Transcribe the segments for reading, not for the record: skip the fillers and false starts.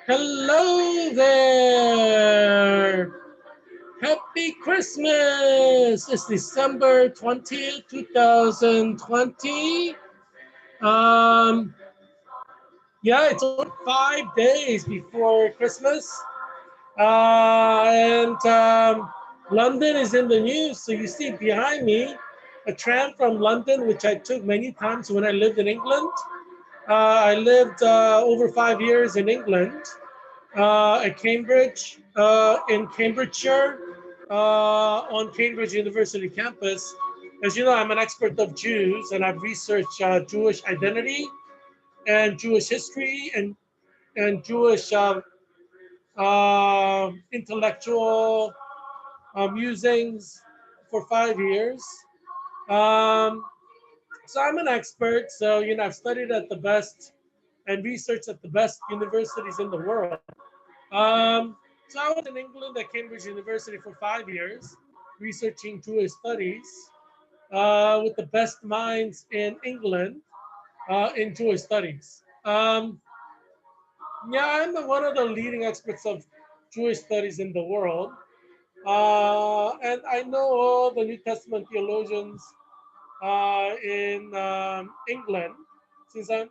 Hello there! Happy Christmas! It's December 20th, 2020. Um, yeah, it's only 5 days before Christmas. And London is in the news. So you see behind me a tram from London, which I took many times when I lived in England. I lived over 5 years in England. At Cambridge, in Cambridgeshire, on Cambridge University campus. As you know, I'm an expert of Jews, and I've researched Jewish identity and Jewish history and Jewish intellectual musings for 5 years. Um, so I'm an expert. So I've studied at the best and researched at the best universities in the world. So I was in England at Cambridge University for 5 years, researching Jewish studies with the best minds in England in Jewish studies. Yeah, I'm one of the leading experts of Jewish studies in the world. And I know all the New Testament theologians in England, since I'm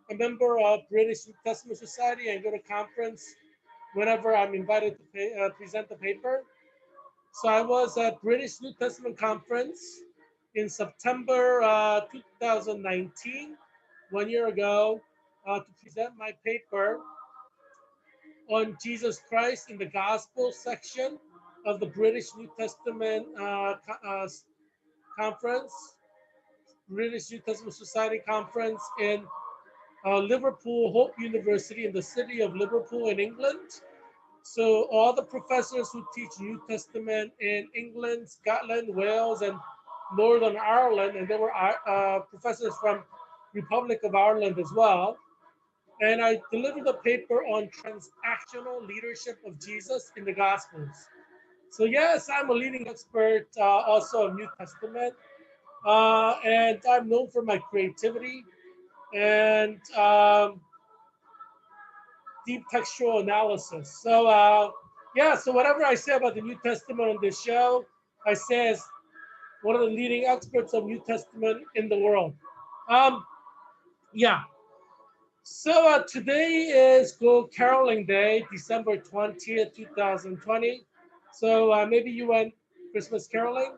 a member of British New Testament Society and go to conference whenever I'm invited to present the paper. So I was at British New Testament Conference in September 2019, 1 year ago, to present my paper on Jesus Christ in the Gospel section of the British New Testament Conference, British New Testament Society Conference in Liverpool Hope University in the city of Liverpool in England. So all the professors who teach New Testament in England, Scotland, Wales, and Northern Ireland, and there were professors from Republic of Ireland as well. And I delivered a paper on transactional leadership of Jesus in the Gospels. So yes, I'm a leading expert also of New Testament, and I'm known for my creativity and deep textual analysis. So yeah, so whatever I say about the New Testament on this show, I say as one of the leading experts of New Testament in the world. Um, yeah. So today is Go Caroling Day, December 20th, 2020. So maybe you went Christmas caroling.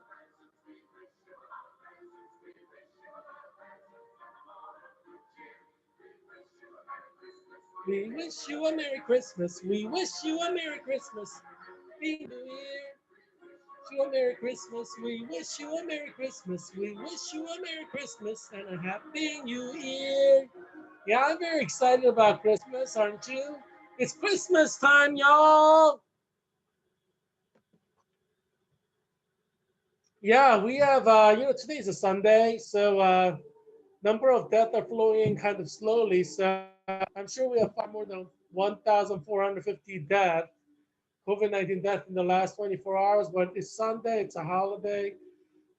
We wish you a Merry Christmas. We wish you a Merry Christmas. Happy New Year. You a Merry Christmas. We wish you a Merry Christmas. We wish you a Merry Christmas and a Happy New Year. Yeah, I'm very excited about Christmas, aren't you? It's Christmas time, y'all. Yeah, we have, today is a Sunday, so number of deaths are flowing in kind of slowly. So I'm sure we have far more than 1,450 deaths, COVID-19 deaths in the last 24 hours. But it's Sunday, it's a holiday.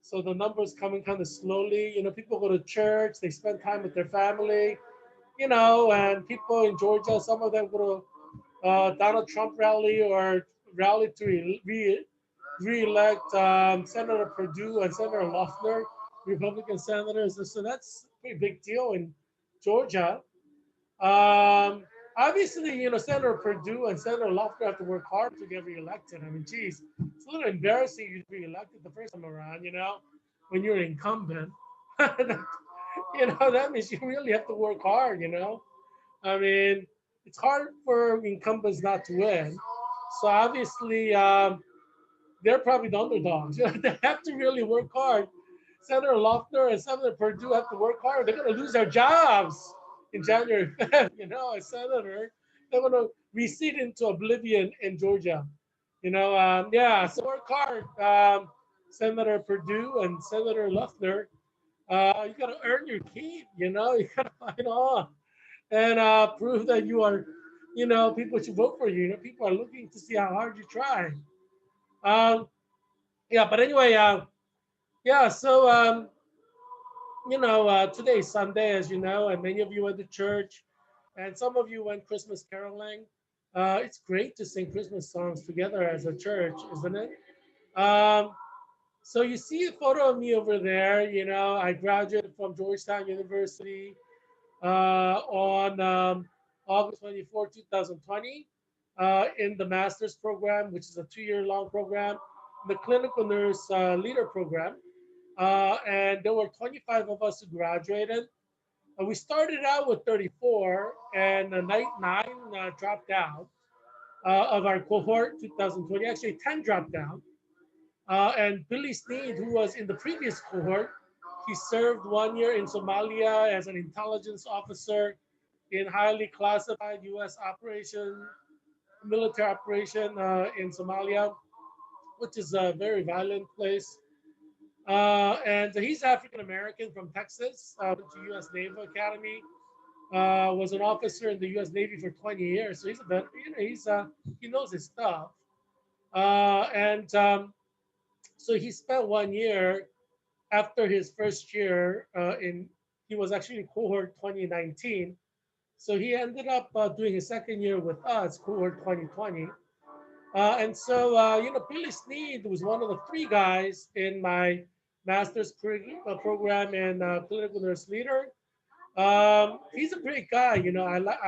So the numbers coming kind of slowly. People go to church, they spend time with their family, and people in Georgia, some of them go to Donald Trump rally or rally to re-elect Senator Perdue and Senator Loeffler, Republican senators. So that's a pretty big deal in Georgia. Obviously, Senator Perdue and Senator Loeffler have to work hard to get reelected. I mean, geez, it's a little embarrassing you to be elected the first time around, when you're an incumbent. That means you really have to work hard. I mean, it's hard for incumbents not to win. So obviously, they're probably the underdogs. They have to really work hard. Senator Loeffler and Senator Perdue have to work hard. They're going to lose their jobs in January 5th. As senator, they're going to recede into oblivion in Georgia. Yeah, so work hard, Senator Perdue and Senator Loeffler. You got to earn your keep. You got to fight on and prove that you are, people should vote for you. People are looking to see how hard you try. Um, yeah, but anyway, yeah, so today is Sunday, as you know, and many of you went to church And some of you went Christmas caroling. It's great to sing Christmas songs together as a church, isn't it? Um, so you see a photo of me over there. You know, I graduated from Georgetown University on August 24, 2020, in the master's program, which is a 2 year long program, the clinical nurse leader program. And there were 25 of us who graduated. We started out with 34, and night nine dropped out of our cohort, 2020. Actually, 10 dropped out. And Billy Sneed, who was in the previous cohort, he served 1 year in Somalia as an intelligence officer in highly classified U.S. operation, military operation in Somalia, which is a very violent place. And he's African American from Texas, went to U.S. Naval Academy, was an officer in the U.S. Navy for 20 years. So he's a veteran, you know, he knows his stuff. And So he spent 1 year after his first year he was actually in cohort 2019. So he ended up doing his second year with us, cohort 2020. Billy Sneed was one of the three guys in my master's program in clinical nurse leader. He's a great guy.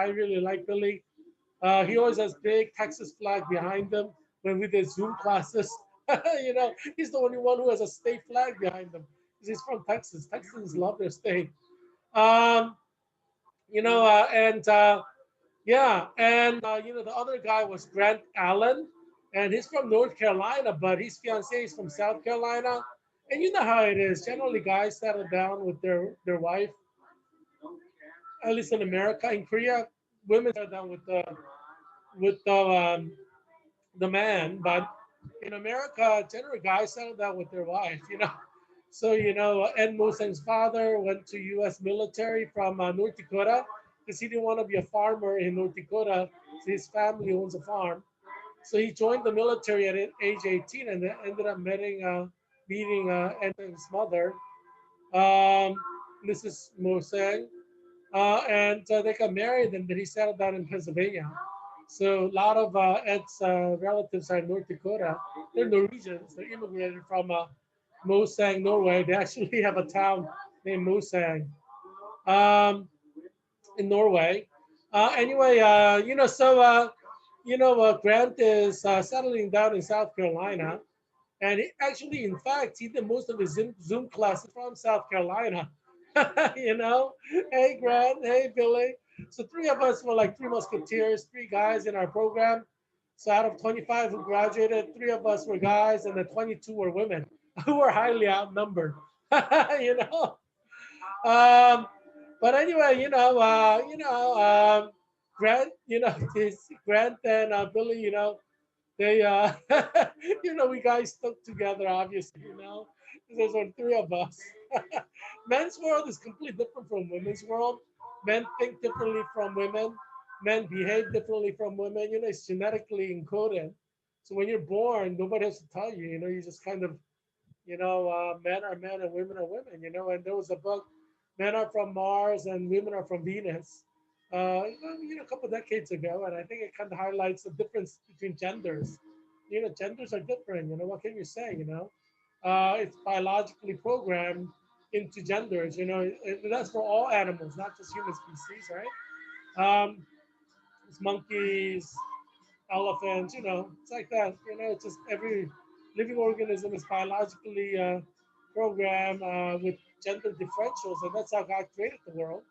I really like Billy. He always has big Texas flag behind him when we did Zoom classes. He's the only one who has a state flag behind him because he's from Texas. Texans love their state. Um, you know, and Yeah, and the other guy was Grant Allen, and he's from North Carolina, but his fiance is from South Carolina. And you know how it is. Generally, guys settle down with their wife. At least in America, in Korea, women settle down with the man, but in America, generally guys settle down with their wife. So Ed Mosang's father went to U.S. military from North Dakota because he didn't want to be a farmer in North Dakota. So his family owns a farm. So he joined the military at age 18 and then ended up meeting Ed's mother, um, Mrs. Mosang. And they got married, and then he settled down in Pennsylvania. So a lot of Ed's relatives are in North Dakota. They're Norwegians. They immigrated from Mosang, Norway. They actually have a town named Mosang um, in Norway. Grant is settling down in South Carolina. And in fact, he did most of his Zoom classes from South Carolina. you know, hey Grant, hey Billy. So three of us were like three musketeers, three guys in our program. So out of 25 who graduated, three of us were guys, and the 22 were women who were highly outnumbered. you know. Um, but anyway, Grant, this Grant and Billy, they, we guys stuck together, obviously, 'cause there's only three of us. Men's world is completely different from women's world. Men think differently from women. Men behave differently from women. It's genetically encoded. So when you're born, nobody has to tell you. You just kind of, men are men and women are women. And there was a book, men are from Mars and women are from Venus. A couple of decades ago, and I think it kind of highlights the difference between genders. Genders are different. What can you say? It's biologically programmed into genders. That's for all animals, not just human species, right? It's monkeys, elephants. It's like that. It's just every living organism is biologically programmed with gender differentials, and that's how God created the world.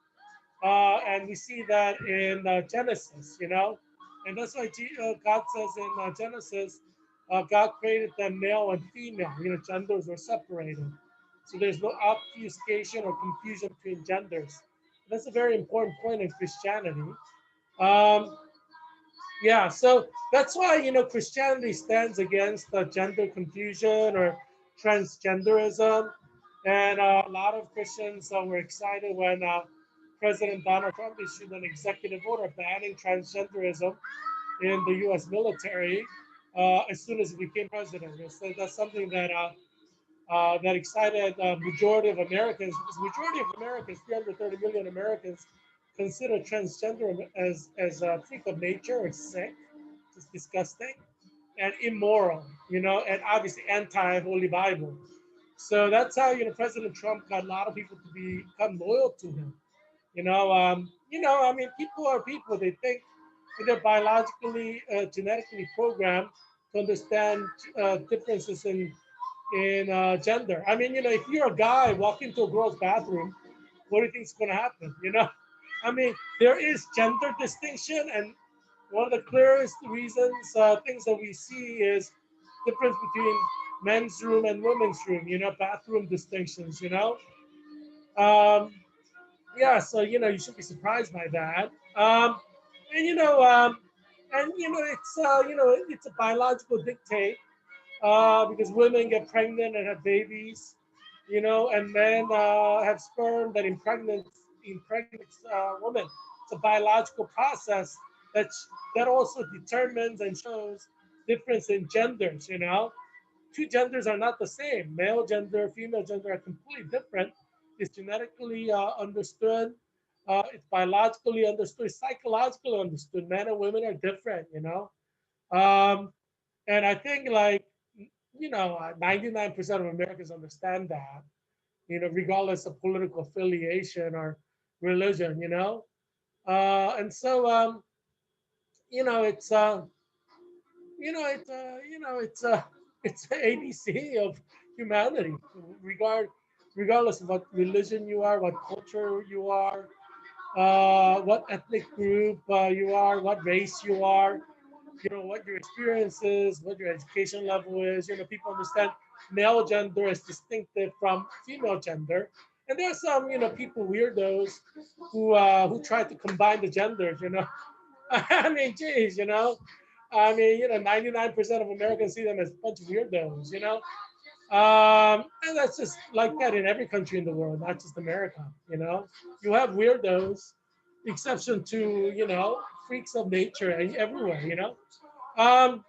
And we see that in Genesis, and that's why God says in Genesis, God created them male and female. Genders were separated, so there's no obfuscation or confusion between genders. That's a very important point in Christianity. Um, yeah, so that's why Christianity stands against gender confusion or transgenderism, and a lot of Christians were excited when President Donald Trump issued an executive order banning transgenderism in the U.S. military as soon as he became president. So that's something that excited majority of Americans, because majority of Americans, 330 million Americans, consider transgender as a freak of nature or sick, just disgusting and immoral, and obviously anti-Holy Bible. So that's how President Trump got a lot of people to become loyal to him. I mean, people are people. They think they're biologically, genetically programmed to understand differences in gender. I mean, if you're a guy walking into a girl's bathroom, what do you think is going to happen? I mean, there is gender distinction, and one of the clearest reasons, things that we see is difference between men's room and women's room. Bathroom distinctions. Um, yeah, so you should be surprised by that. And it's a biological dictate because women get pregnant and have babies, and men have sperm that impregnates women. It's a biological process that also determines and shows difference in genders. Two genders are not the same. Male gender, female gender are completely different. It's genetically understood. It's biologically understood. Psychologically understood. Men and women are different. Um, and I think 99% of Americans understand that. Regardless of political affiliation or religion. And so it's it's the ABC of humanity. Regardless of what religion you are, what culture you are, what ethnic group you are, what race you are, what your experience is, what your education level is. People understand male gender is distinctive from female gender, and there are some people weirdos who try to combine the genders. I mean, geez, I mean, 99% of Americans see them as a bunch of weirdos. And that's just like that in every country in the world, not just America. You have weirdos, exception to freaks of nature everywhere. Um,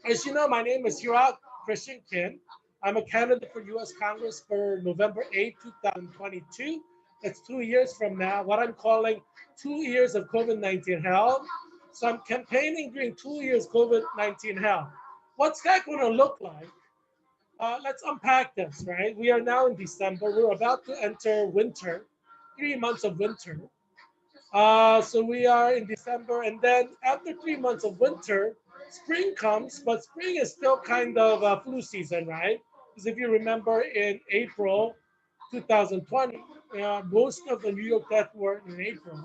as you know, my name is Heerak Christian Kim. I'm a candidate for U.S. Congress for November 8th, 2022. That's 2 years from now, what I'm calling 2 years of COVID-19 hell. So I'm campaigning during 2 years COVID-19 hell. What's that going to look like? Let's unpack this, right? We are now in December. We're about to enter winter, 3 months of winter. So we are in December, and then after 3 months of winter, spring comes, but spring is still kind of flu season, right? Because if you remember in April 2020, most of the New York deaths were in April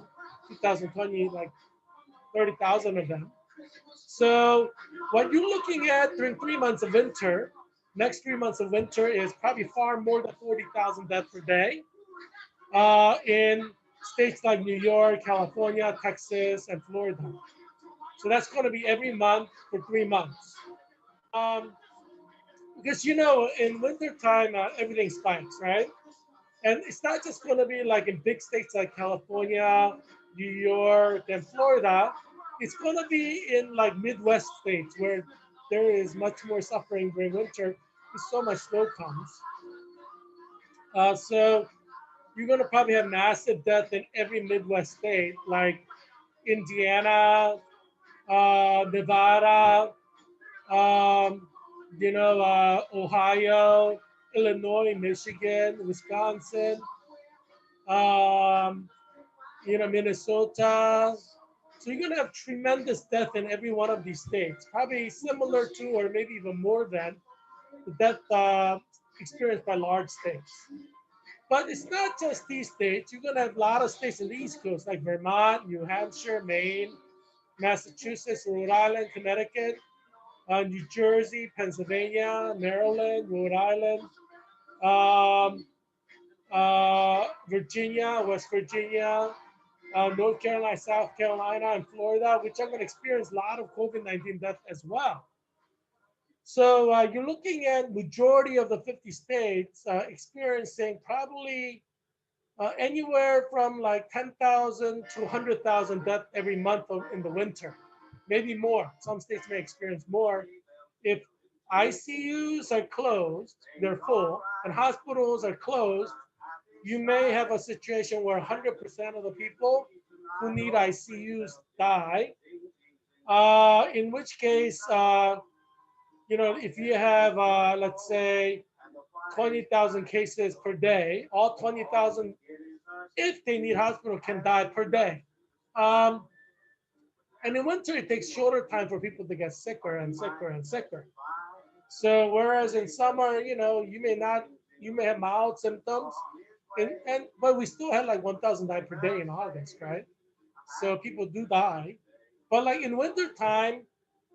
2020, like 30,000 of them. So what you're looking at during 3 months of winter, next 3 months of winter is probably far more than 40,000 deaths per day in states like New York, California, Texas, and Florida. So that's going to be every month for 3 months. Um, because in wintertime, everything spikes, right? And it's not just going to be like in big states like California, New York, and Florida. It's going to be in like Midwest states where there is much more suffering during winter because so much snow comes. So you're going to probably have massive death in every Midwest state, like Indiana, Nevada, um, Ohio, Illinois, Michigan, Wisconsin, um, Minnesota. So you're going to have tremendous death in every one of these states, probably similar to or maybe even more than the death experienced by large states. But it's not just these states. You're going to have a lot of states in the East Coast, like Vermont, New Hampshire, Maine, Massachusetts, Rhode Island, Connecticut, New Jersey, Pennsylvania, Maryland, Rhode Island, um, Virginia, West Virginia, North Carolina, South Carolina, and Florida, which are going to experience a lot of COVID-19 death as well. So you're looking at majority of the 50 states experiencing probably anywhere from like 10,000 to 100,000 deaths every month in the winter, maybe more. Some states may experience more. If ICUs are closed, they're full, and hospitals are closed, you may have a situation where 100% of the people who need ICUs die. In which case, if you have, let's say, 20,000 cases per day, all 20,000, if they need hospital, can die per day. Um, and in winter, it takes shorter time for people to get sicker and sicker and sicker. So whereas in summer, you may have mild symptoms, and but we still had like 1,000 die per day in August, right? So people do die. But like in winter time,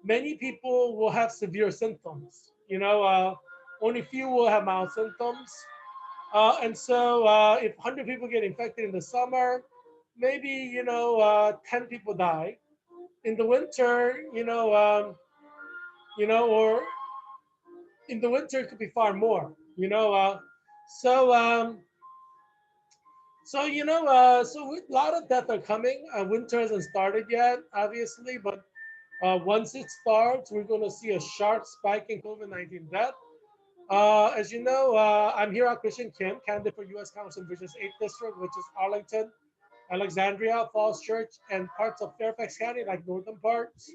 many people will have severe symptoms. Only few will have mild symptoms. And so if 100 people get infected in the summer, maybe 10 people die. In the winter, or in the winter it could be far more. So so a lot of deaths are coming. Winter hasn't started yet, obviously, but once it starts, we're going to see a sharp spike in COVID-19 death. As you know, I'm Heerak Kim, candidate for U.S. Congress in Virginia's 8th District, which is Arlington, Alexandria, Falls Church, and parts of Fairfax County, like northern parts.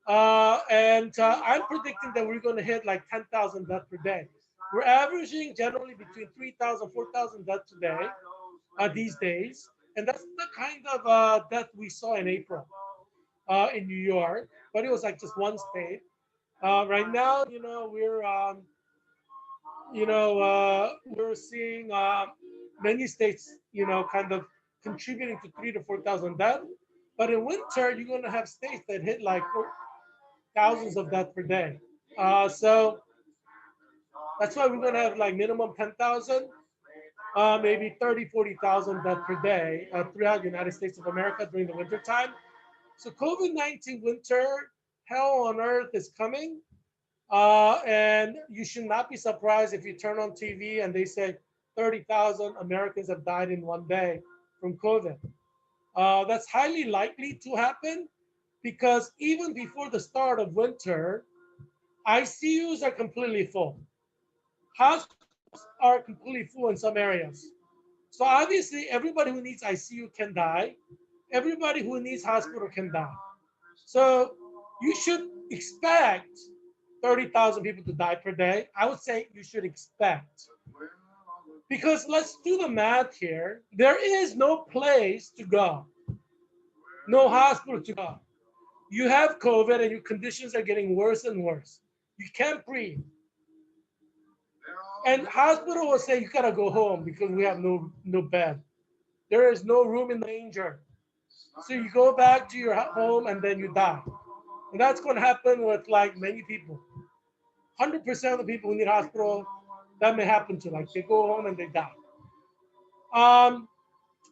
And I'm predicting that we're going to hit like 10,000 deaths per day. We're averaging generally between 3,000, 4,000 deaths a day these days. And that's the kind of death we saw in April in New York, but it was like just one state. Right now, we're seeing many states, kind of contributing to 3 to 4,000 deaths. But in winter, you're going to have states that hit like thousands of deaths per day. So that's why we're going to have like minimum 10,000, maybe 30, 40,000 deaths per day throughout the United States of America during the winter time. So COVID-19 winter, hell on earth is coming. And you should not be surprised if you turn on TV and they say 30,000 Americans have died in one day from COVID. That's highly likely to happen because even before the start of winter, ICUs are completely full. Hospitals are completely full in some areas. So obviously, everybody who needs ICU can die. Everybody who needs hospital can die. So you should expect 30,000 people to die per day. I would say you should expect. Because let's do the math here. There is no place to go, no hospital to go. You have COVID and your conditions are getting worse and worse. You can't breathe. And hospital will say you gotta go home because we have no bed. There is no room in the manger. So you go back to your home and then you die. And that's going to happen with like many people. 100% of the people who need hospital, that may happen to. Like they go home and they die. Um,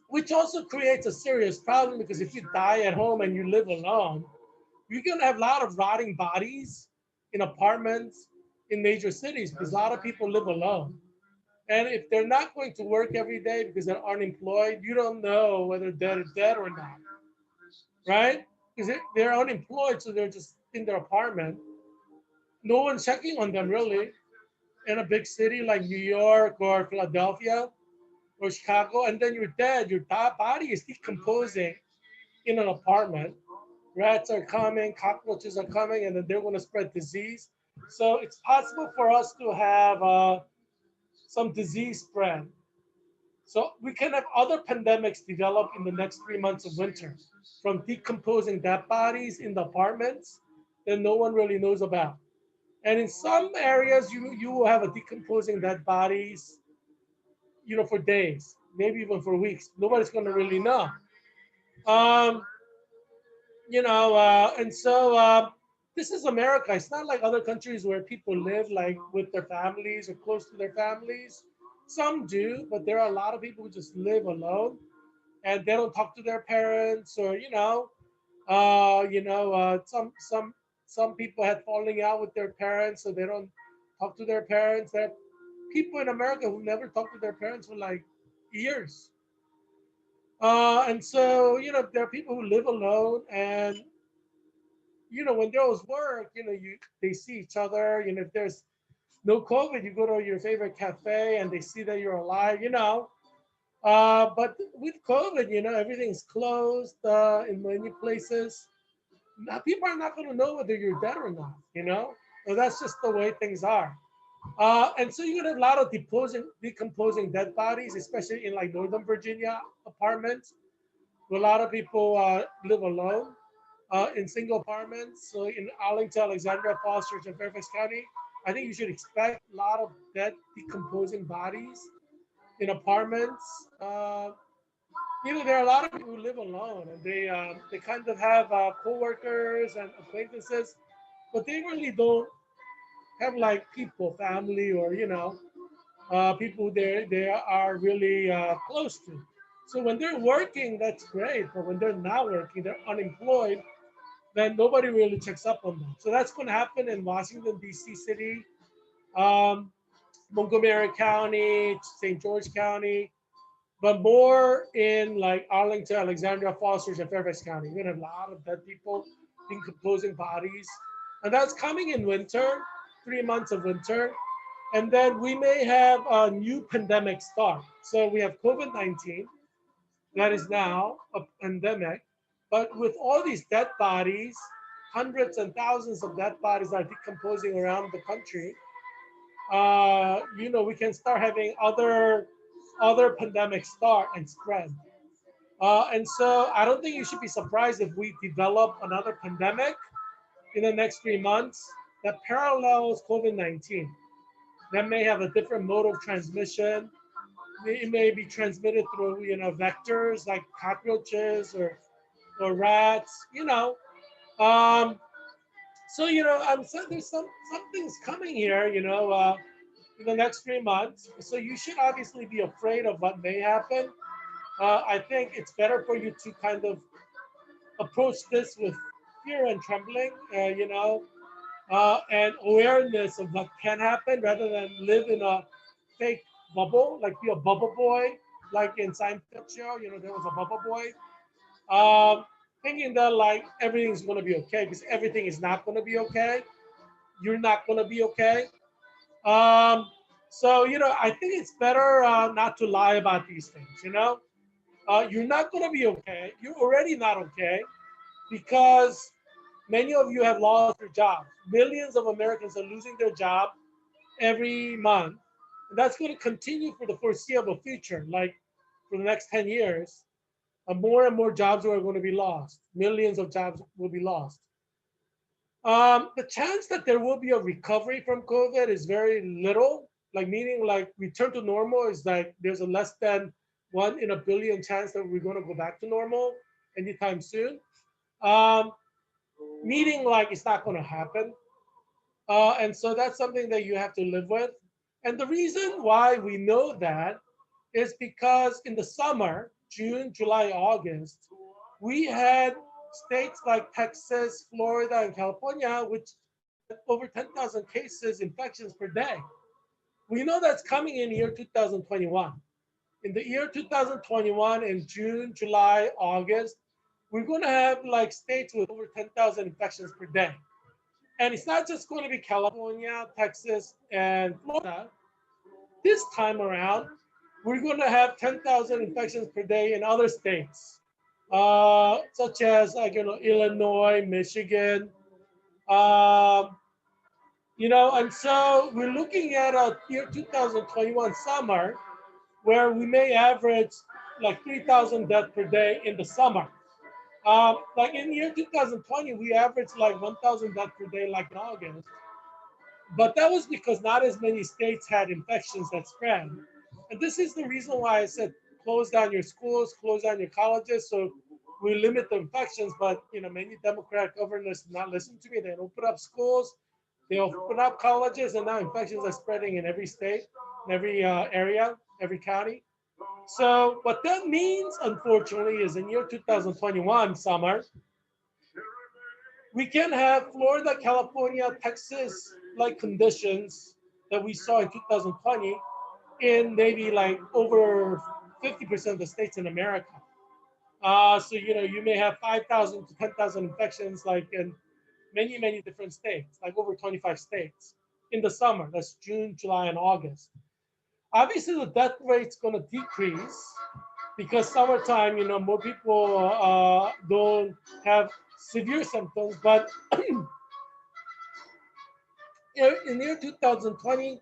which also creates a serious problem because if you die at home and you live alone, you're going to have a lot of rotting bodies in apartments in major cities because a lot of people live alone. And if they're not going to work every day because they're unemployed, you don't know whether they're dead or not, right? Because they're unemployed, so they're just in their apartment. No one's checking on them really. In a big city like New York or Philadelphia or Chicago, and then you're dead. Your body is decomposing in an apartment. Rats are coming, cockroaches are coming, and then they're going to spread disease. So it's possible for us to have some disease spread. So we can have other pandemics develop in the next 3 months of winter from decomposing dead bodies in the apartments that no one really knows about. And in some areas, you will have a decomposing dead bodies, for days, maybe even for weeks. Nobody's going to really know. Um, and so this is America. It's not like other countries where people live like with their families or close to their families. Some do, but there are a lot of people who just live alone and they don't talk to their parents, or some people had falling out with their parents, so they don't talk to their parents. There are people in America who never talk to their parents for like years. And so, there are people who live alone, and when there was work, they see each other. If there's no COVID, you go to your favorite cafe and they see that you're alive. But with COVID, everything's closed in many places. Now people are not going to know whether you're dead or not. So that's just the way things are. And so you get a lot of decomposing dead bodies, especially in like Northern Virginia apartments, where a lot of people live alone in single apartments. So in Arlington, Alexandria, Falls Church, and Fairfax County, I think you should expect a lot of dead, decomposing bodies in apartments. There are a lot of people who live alone, and they kind of have coworkers and acquaintances, but they really don't have like people, family, or people they are really close to. So when they're working, that's great. But when they're not working, they're unemployed, then nobody really checks up on them. So that's going to happen in Washington, D.C. City, um, Montgomery County, St. George County, but more in like Arlington, Alexandria, Falls, and Fairfax County. You're going to have a lot of dead people, decomposing bodies. And that's coming in winter, 3 months of winter. And then we may have a new pandemic start. So we have COVID-19, that is now a pandemic. But with all these dead bodies, hundreds and thousands of dead bodies are decomposing around the country. We can start having other pandemics start and spread. And so I don't think you should be surprised if we develop another pandemic in the next 3 months that parallels COVID-19. That may have a different mode of transmission. It may be transmitted through vectors like cockroaches or rats. So I'm so there's something's coming here. In the next 3 months. So you should obviously be afraid of what may happen. I think it's better for you to kind of approach this with fear and trembling, and awareness of what can happen rather than live in a fake bubble, like be a bubble boy, like in Seinfeld show, there was a bubble boy, thinking that like everything's going to be okay because everything is not going to be okay. You're not going to be okay. So I think it's better not to lie about these things. You're not going to be okay. You're already not okay because many of you have lost your jobs. Millions of Americans are losing their job every month. And that's going to continue for the foreseeable future, like for the next 10 years. More and more jobs are going to be lost. Millions of jobs will be lost. The chance that there will be a recovery from COVID is very little. Like meaning like return to normal is like there's a less than 1 in a billion chance that we're going to go back to normal anytime soon. Um, Meaning like it's not going to happen. And so that's something that you have to live with. And the reason why we know that is because in the summer, June, July, August, we had states like Texas, Florida, and California, which had over 10,000 cases, infections per day. We know that's coming in year 2021. In the year 2021, in June, July, August, we're going to have like states with over 10,000 infections per day. And it's not just going to be California, Texas, and Florida. This time around, we're going to have 10,000 infections per day in other states, such as Illinois, Michigan, um, and so we're looking at a year 2021 summer where we may average like 3,000 deaths per day in the summer. Like in year 2020, we averaged like 1,000 deaths per day, like in August. But that was because not as many states had infections that spread. And this is the reason why I said close down your schools, close down your colleges, so we limit the infections. But many Democratic governors did not listen to me. They open up schools, they open up colleges, and now infections are spreading in every state, in every area, every county. So what that means, unfortunately, is in year 2021 summer, we can have Florida, California, Texas like conditions that we saw in 2020 in maybe like over 50% of the states in America. So you may have 5,000 to 10,000 infections like in many different states, like over 25 states in the summer. That's June, July, and August. Obviously, the death rate's going to decrease because summertime, more people don't have severe symptoms. But in the year 2020,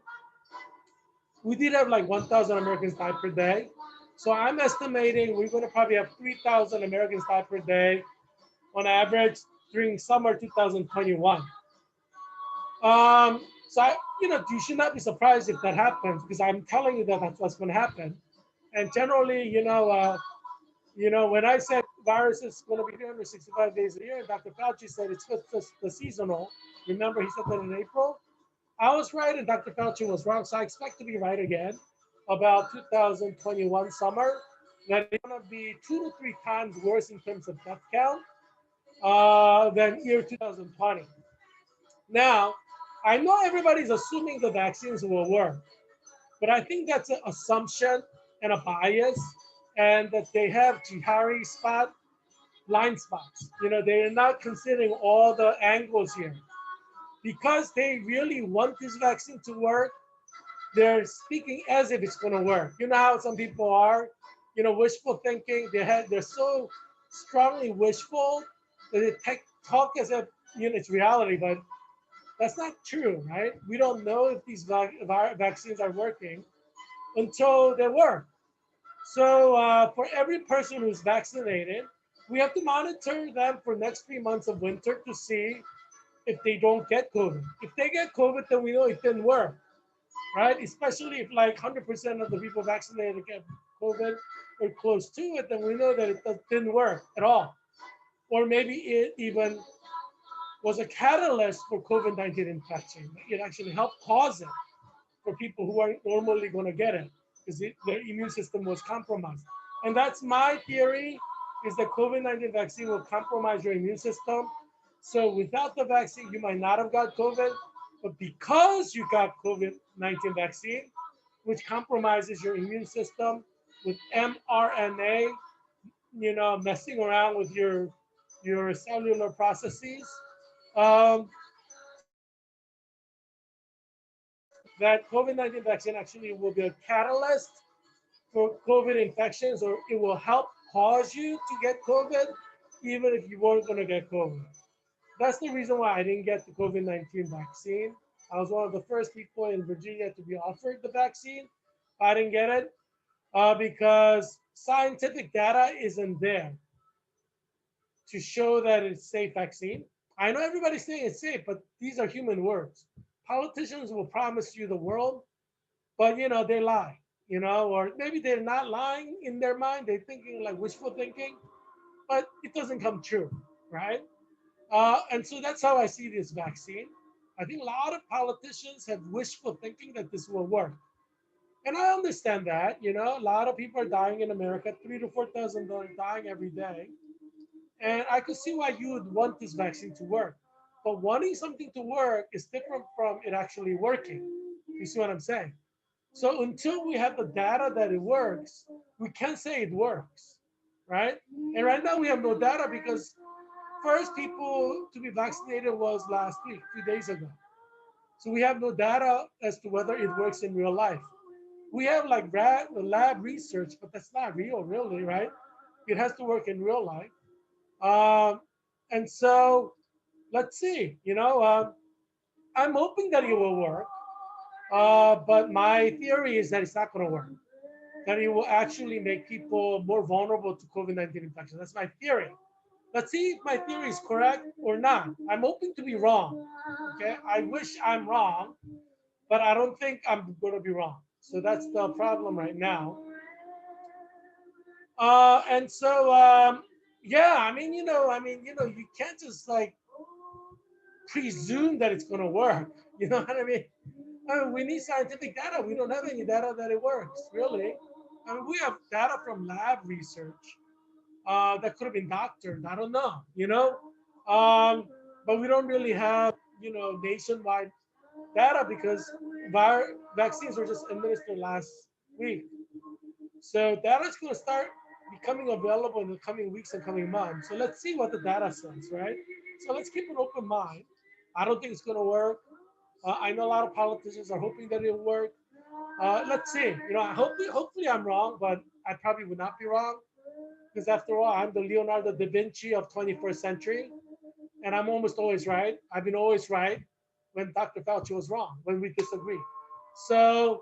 we did have like 1,000 Americans die per day. So I'm estimating we're going to probably have 3,000 Americans die per day on average during summer 2021. So you should not be surprised if that happens because I'm telling you that that's what's going to happen. And generally, when I said virus is going to be 365 days a year, and Dr. Fauci said it's just the seasonal. Remember, he said that in April. I was right, and Dr. Fauci was wrong. So I expect to be right again about 2021 summer. That it's going to be 2 to 3 times worse in terms of death count than year 2020. Now, I know everybody's assuming the vaccines will work, but I think that's an assumption and a bias, and that they have jihari blind spots. They're not considering all the angles here. Because they really want this vaccine to work, they're speaking as if it's going to work. You know how some people are, wishful thinking. They're so strongly wishful that they talk as if it's reality, but that's not true, right? We don't know if these vaccines are working until they work. So for every person who's vaccinated, we have to monitor them for next 3 months of winter to see if they don't get COVID. If they get COVID, then we know it didn't work, right? Especially if like 100% of the people vaccinated get COVID or close to it, then we know that it didn't work at all. Or maybe it even was a catalyst for COVID-19 infection. It actually helped cause it for people who aren't normally going to get it because their immune system was compromised. And that's my theory, is that COVID-19 vaccine will compromise your immune system. So without the vaccine, you might not have got COVID, but because you got COVID-19 vaccine, which compromises your immune system with mRNA, messing around with your cellular processes, that COVID-19 vaccine actually will be a catalyst for COVID infections, or it will help cause you to get COVID, even if you weren't going to get COVID. That's the reason why I didn't get the COVID-19 vaccine. I was one of the first people in Virginia to be offered the vaccine. I didn't get it because scientific data isn't there to show that it's safe vaccine. I know everybody's saying it's safe, but these are human words. Politicians will promise you the world, but they lie, or maybe they're not lying in their mind. They're thinking like wishful thinking, but it doesn't come true, right? And so that's how I see this vaccine. I think a lot of politicians have wishful thinking that this will work. And I understand that, a lot of people are dying in America, 3 to 4,000 are dying every day. And I could see why you would want this vaccine to work. But wanting something to work is different from it actually working. You see what I'm saying? So until we have the data that it works, we can't say it works, right? And right now we have no data because first people to be vaccinated was last week, 2 days ago. So we have no data as to whether it works in real life. We have like lab research, but that's not real, really, right? It has to work in real life. And so let's see, I'm hoping that it will work. But my theory is that it's not going to work, that it will actually make people more vulnerable to COVID-19 infection. That's my theory. Let's see if my theory is correct or not. I'm hoping to be wrong. Okay, I wish I'm wrong, but I don't think I'm going to be wrong. So that's the problem right now. And so, yeah, you can't just like presume that it's going to work. You know what I mean? We need scientific data. We don't have any data that it works, really. We have data from lab research that could have been doctored. I don't know, but we don't really have, nationwide data because vaccines were just administered last week. So data is going to start becoming available in the coming weeks and coming months. So let's see what the data says, right? So let's keep an open mind. I don't think it's going to work. I know a lot of politicians are hoping that it'll work. Let's see. Hopefully I'm wrong, but I probably would not be wrong because after all, I'm the Leonardo da Vinci of 21st century, and I'm almost always right. I've been always right when Dr. Fauci was wrong when we disagree. So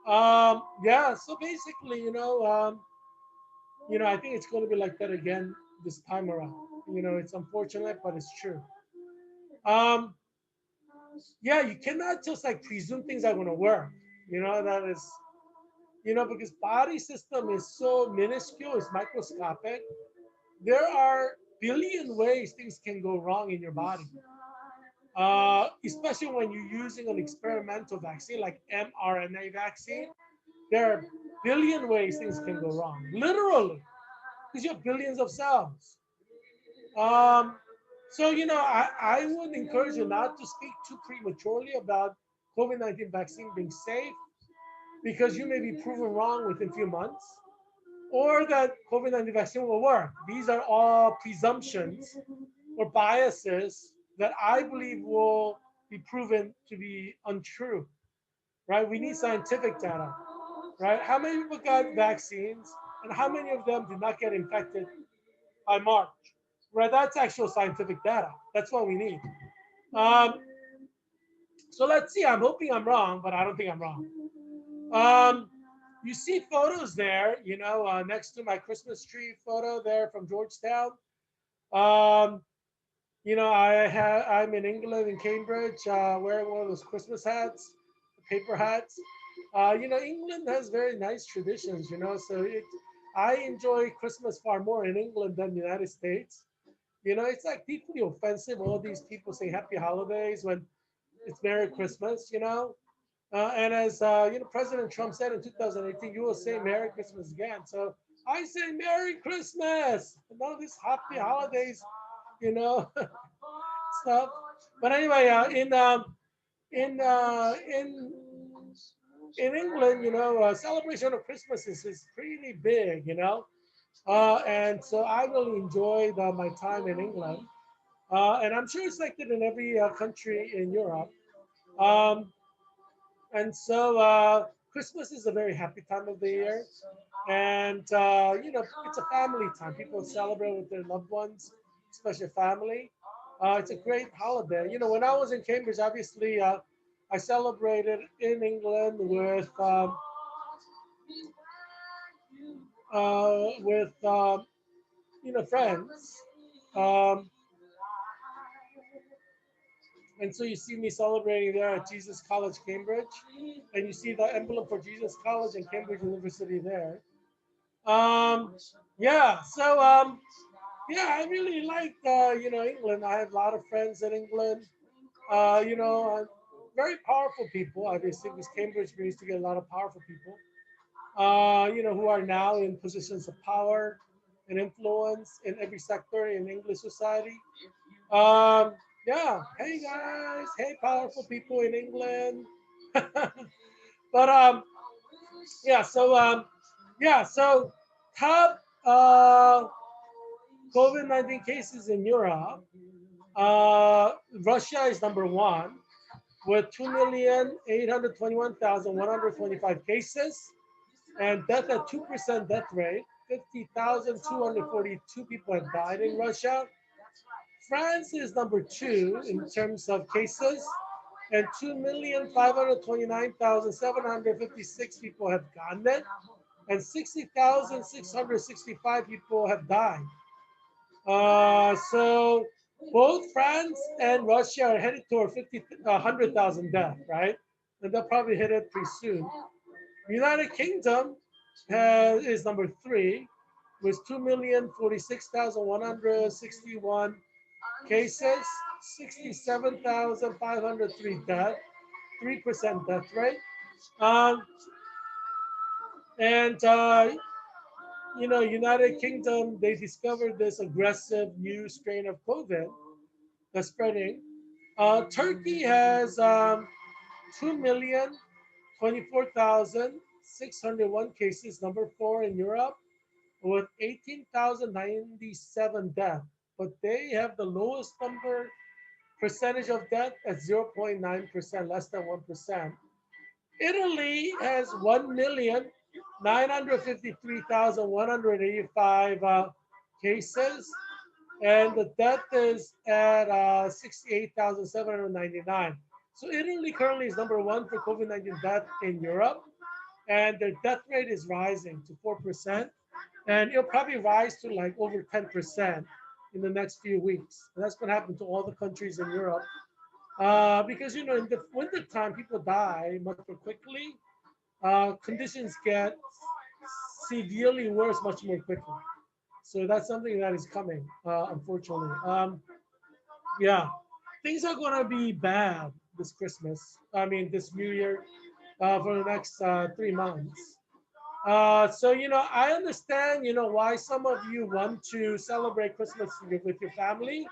yeah. So basically, I think it's going to be like that again this time around. It's unfortunate, but it's true. Um, yeah, you cannot just like presume things are going to work. That is, because body system is so minuscule, it's microscopic. There are billion ways things can go wrong in your body. Especially when you're using an experimental vaccine like mRNA vaccine. There are billion ways things can go wrong, literally, because you have billions of cells. Um, so, I would encourage you not to speak too prematurely about COVID-19 vaccine being safe because you may be proven wrong within a few months or that COVID-19 vaccine will work. These are all presumptions or biases that I believe will be proven to be untrue, right? We need scientific data, right? How many people got vaccines and how many of them did not get infected by March, right? That's actual scientific data. That's what we need. Um, so let's see. I'm hoping I'm wrong, but I don't think I'm wrong. Um, you see photos there, next to my Christmas tree photo there from Georgetown. Um, I'm in England in Cambridge, wearing one of those Christmas hats, paper hats. England has very nice traditions, so I enjoy Christmas far more in England than the United States. It's like deeply offensive, all these people say happy holidays when it's Merry Christmas. And as President Trump said in 2018, you will say Merry Christmas again. So I say Merry Christmas, none of these happy holidays, you know, stuff. But anyway, in uh, in in England, celebration of Christmas is pretty big, and so I really enjoyed my time in England, and I'm sure it's like that in every country in Europe. Um, and so Christmas is a very happy time of the year, and it's a family time. People celebrate with their loved ones, especially family. It's a great holiday. When I was in Cambridge, obviously I celebrated in England with friends. Um, and so you see me celebrating there at Jesus College, Cambridge, and you see the emblem for Jesus College and Cambridge University there. Um, yeah, so yeah, I really like England. I have a lot of friends in England. Very powerful people. Obviously, because Cambridge we used to get a lot of powerful people. Who are now in positions of power and influence in every sector in English society. Um, yeah, hey guys, hey powerful people in England. But yeah, so top COVID-19 cases in Europe. Russia is number one with 2,821,125 cases and death at 2% death rate. 50,242 people have died in Russia. France is number two in terms of cases, and 2,529,756 people have gotten it, and 60,665 people have died. So both France and Russia are headed toward 100,000 deaths, right? And they'll probably hit it pretty soon. United Kingdom is number three with 2,046,161 cases, 67,503 deaths, 3% death rate. Um, and United Kingdom, they discovered this aggressive new strain of COVID that's spreading. Turkey has 2,024,601 cases, number four in Europe, with 18,097 deaths. But they have the lowest percentage of death at 0.9%, less than 1%. Italy has 1,953,185 cases, and the death is at 68,799. So Italy currently is number one for COVID-19 death in Europe, and their death rate is rising to 4%, and it'll probably rise to like over 10% in the next few weeks. And that's going to happen to all the countries in Europe, because in the winter time people die much more quickly. Conditions get severely worse much more quickly. So that's something that is coming, unfortunately. Yeah, things are going to be bad this Christmas. I mean, this New Year, for the next 3 months. So, I understand, why some of you want to celebrate Christmas with your family,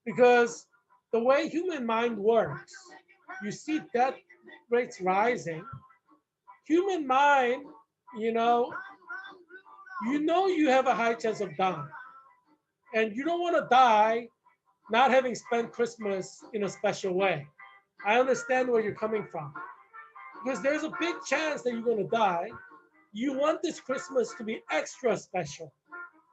because the way human mind works, you see death rates rising. Human mind, you know, you have a high chance of dying, and you don't want to die not having spent Christmas in a special way. I understand where you're coming from because there's a big chance that you're going to die. You want this Christmas to be extra special.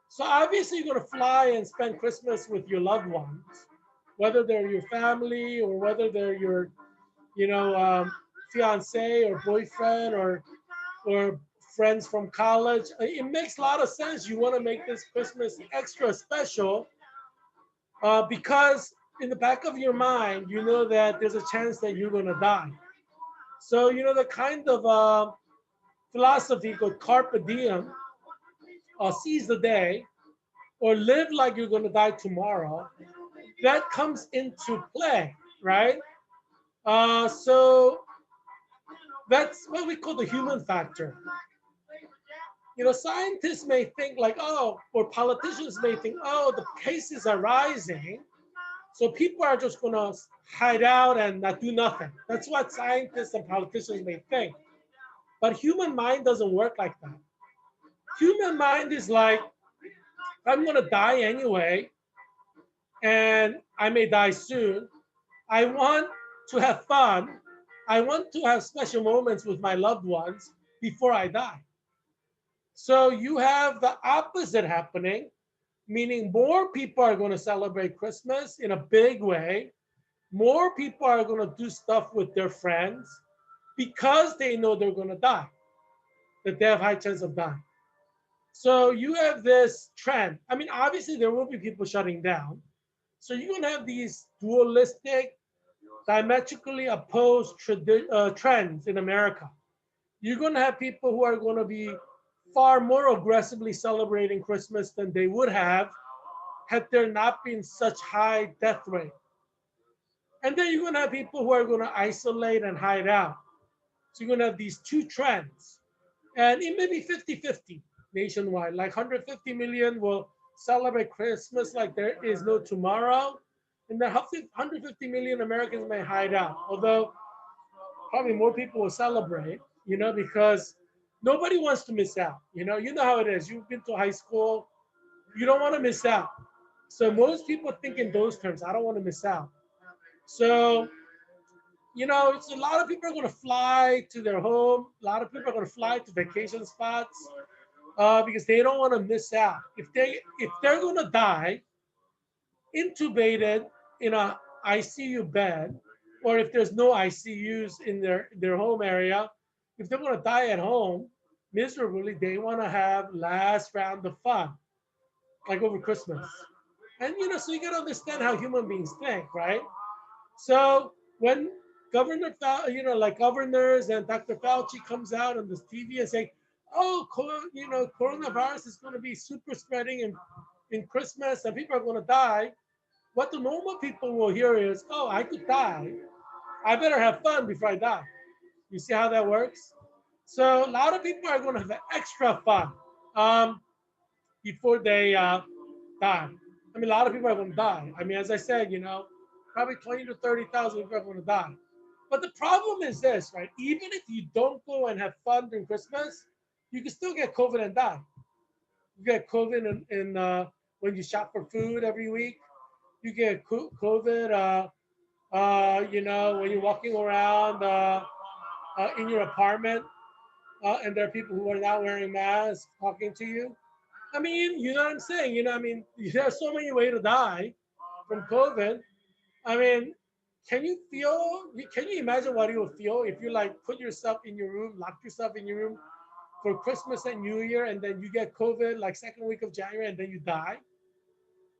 So obviously, you're going to fly and spend Christmas with your loved ones, whether they're your family or whether they're your, you know, um, fiance or boyfriend or friends from college. It makes a lot of sense. You want to make this Christmas extra special, because in the back of your mind, you know that there's a chance that you're going to die. So, the kind of philosophy called carpe diem, seize the day, or live like you're going to die tomorrow, that comes into play, right? So that's what we call the human factor. Scientists may think like, oh, or politicians may think, oh, the cases are rising, so people are just going to hide out and not do nothing. That's what scientists and politicians may think. But human mind doesn't work like that. Human mind is like, I'm going to die anyway, and I may die soon. I want to have fun. I want to have special moments with my loved ones before I die. So you have the opposite happening, meaning more people are going to celebrate Christmas in a big way. More people are going to do stuff with their friends because they know they're going to die, that they have high chance of dying. So you have this trend. I mean, obviously there will be people shutting down. So you're going to have these dualistic, diametrically opposed trends in America. You're going to have people who are going to be far more aggressively celebrating Christmas than they would have had there not been such high death rate. And then you're going to have people who are going to isolate and hide out. So you're going to have these two trends. And it may be 50-50 nationwide. Like 150 million will celebrate Christmas like there is no tomorrow. And then 150 million Americans may hide out. Although probably more people will celebrate, because nobody wants to miss out. You know how it is. You've been to high school, you don't want to miss out. So most people think in those terms. I don't want to miss out. So, it's a lot of people are going to fly to their home. A lot of people are going to fly to vacation spots, because they don't want to miss out. If they're going to die intubated in a ICU bed, or if there's no ICUs in their home area, if they're going to die at home miserably, they want to have last round of fun, like over Christmas. And so you got to understand how human beings think, right? So when like governors and Dr. Fauci comes out on this TV and saying, "Oh, coronavirus is going to be super spreading in Christmas and people are going to die," what the normal people will hear is, "Oh, I could die. I better have fun before I die." You see how that works? So a lot of people are going to have extra fun, before they die. I mean, a lot of people are going to die. I mean, as I said, probably 20 to 30,000 people are going to die. But the problem is this, right? Even if you don't go and have fun during Christmas, you can still get COVID and die. You get COVID when you shop for food every week. You get COVID, when you're walking around in your apartment, and there are people who are not wearing masks talking to you. I mean, you know what I'm saying? I mean, there are so many ways to die from COVID. I mean, can you imagine what you would feel if you like put yourself in your room, lock yourself in your room for Christmas and New Year, and then you get COVID like second week of January, and then you die?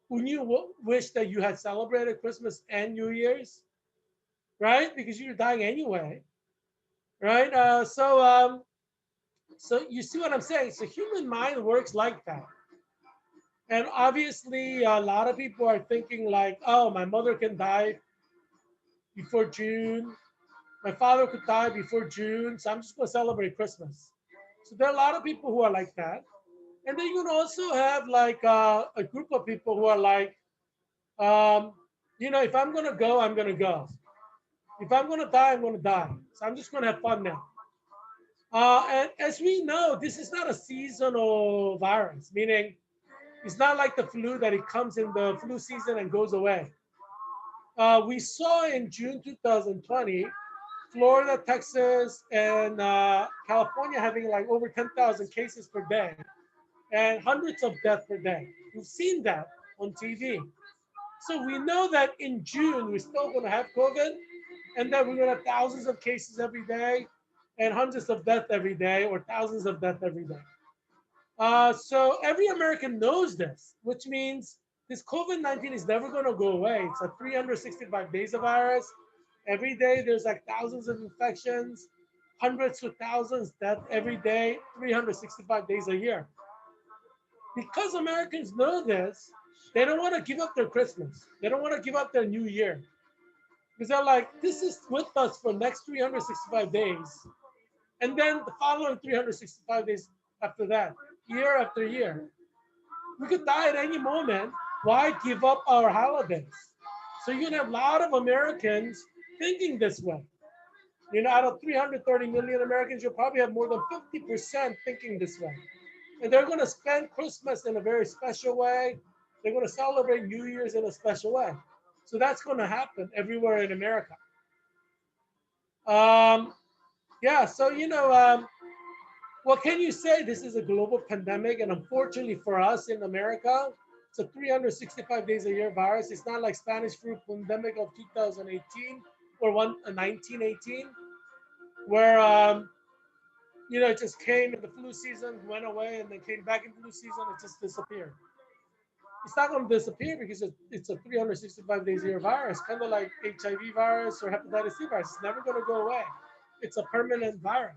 Wouldn't you wish that you had celebrated Christmas and New Year's, right? Because you're dying anyway, right? So you see what I'm saying? So human mind works like that. And obviously, a lot of people are thinking like, oh, my mother can die before June. My father could die before June. So I'm just going to celebrate Christmas. So there are a lot of people who are like that. And then you can also have like a group of people who are like, um, if I'm going to go, I'm going to go. If I'm going to die, I'm going to die. So I'm just going to have fun now. And as we know, this is not a seasonal virus, meaning it's not like the flu that it comes in the flu season and goes away. We saw in June 2020, Florida, Texas, and California having like over 10,000 cases per day and hundreds of deaths per day. We've seen that on TV. So we know that in June, we're still going to have COVID, and that we're going to have thousands of cases every day and hundreds of deaths every day or thousands of deaths every day. So every American knows this, which means this COVID-19 is never going to go away. It's a 365 days of virus. Every day there's like thousands of infections, hundreds to thousands deaths every day, 365 days a year. Because Americans know this, they don't want to give up their Christmas. They don't want to give up their New Year. Because they're like, this is with us for the next 365 days. And then the following 365 days after that, year after year. We could die at any moment. Why give up our holidays? So you can have a lot of Americans thinking this way. Out of 330 million Americans, you'll probably have more than 50% thinking this way. And they're going to spend Christmas in a very special way. They're going to celebrate New Year's in a special way. So that's going to happen everywhere in America. Yeah, so, what can you say? This is a global pandemic. And unfortunately for us in America, it's a 365 days a year virus. It's not like Spanish flu pandemic of 2018 or 1918, where it just came in the flu season, went away, and then came back in flu season. It just disappeared. It's not going to disappear because it's a 365 days a year virus, kind of like HIV virus or hepatitis C virus. It's never going to go away. It's a permanent virus.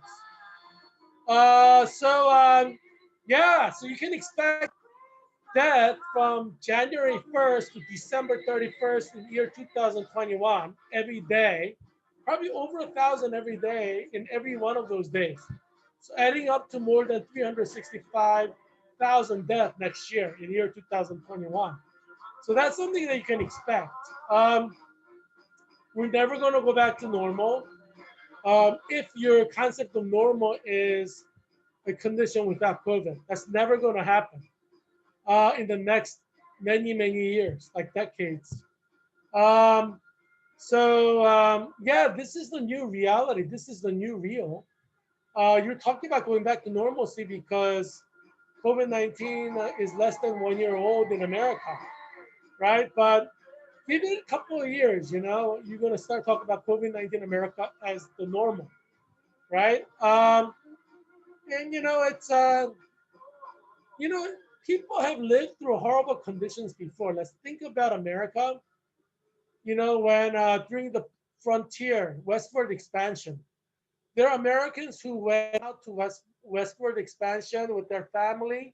Yeah, so you can expect death from January 1st to December 31st in year 2021 every day, probably over 1,000 every day in every one of those days. So adding up to more than 365,000 deaths next year in year 2021. So that's something that you can expect. We're never going to go back to normal. If your concept of normal is a condition without COVID, that's never going to happen in the next many, many years, like decades. Yeah, this is the new reality. This is the new real. You're talking about going back to normalcy because COVID-19 is less than 1 year old in America, right? But give it a couple of years, you're going to start talking about COVID-19 in America as the normal, right? And you know, people have lived through horrible conditions before. Let's think about America. When during the frontier westward expansion, there are Americans who went out to westward expansion with their family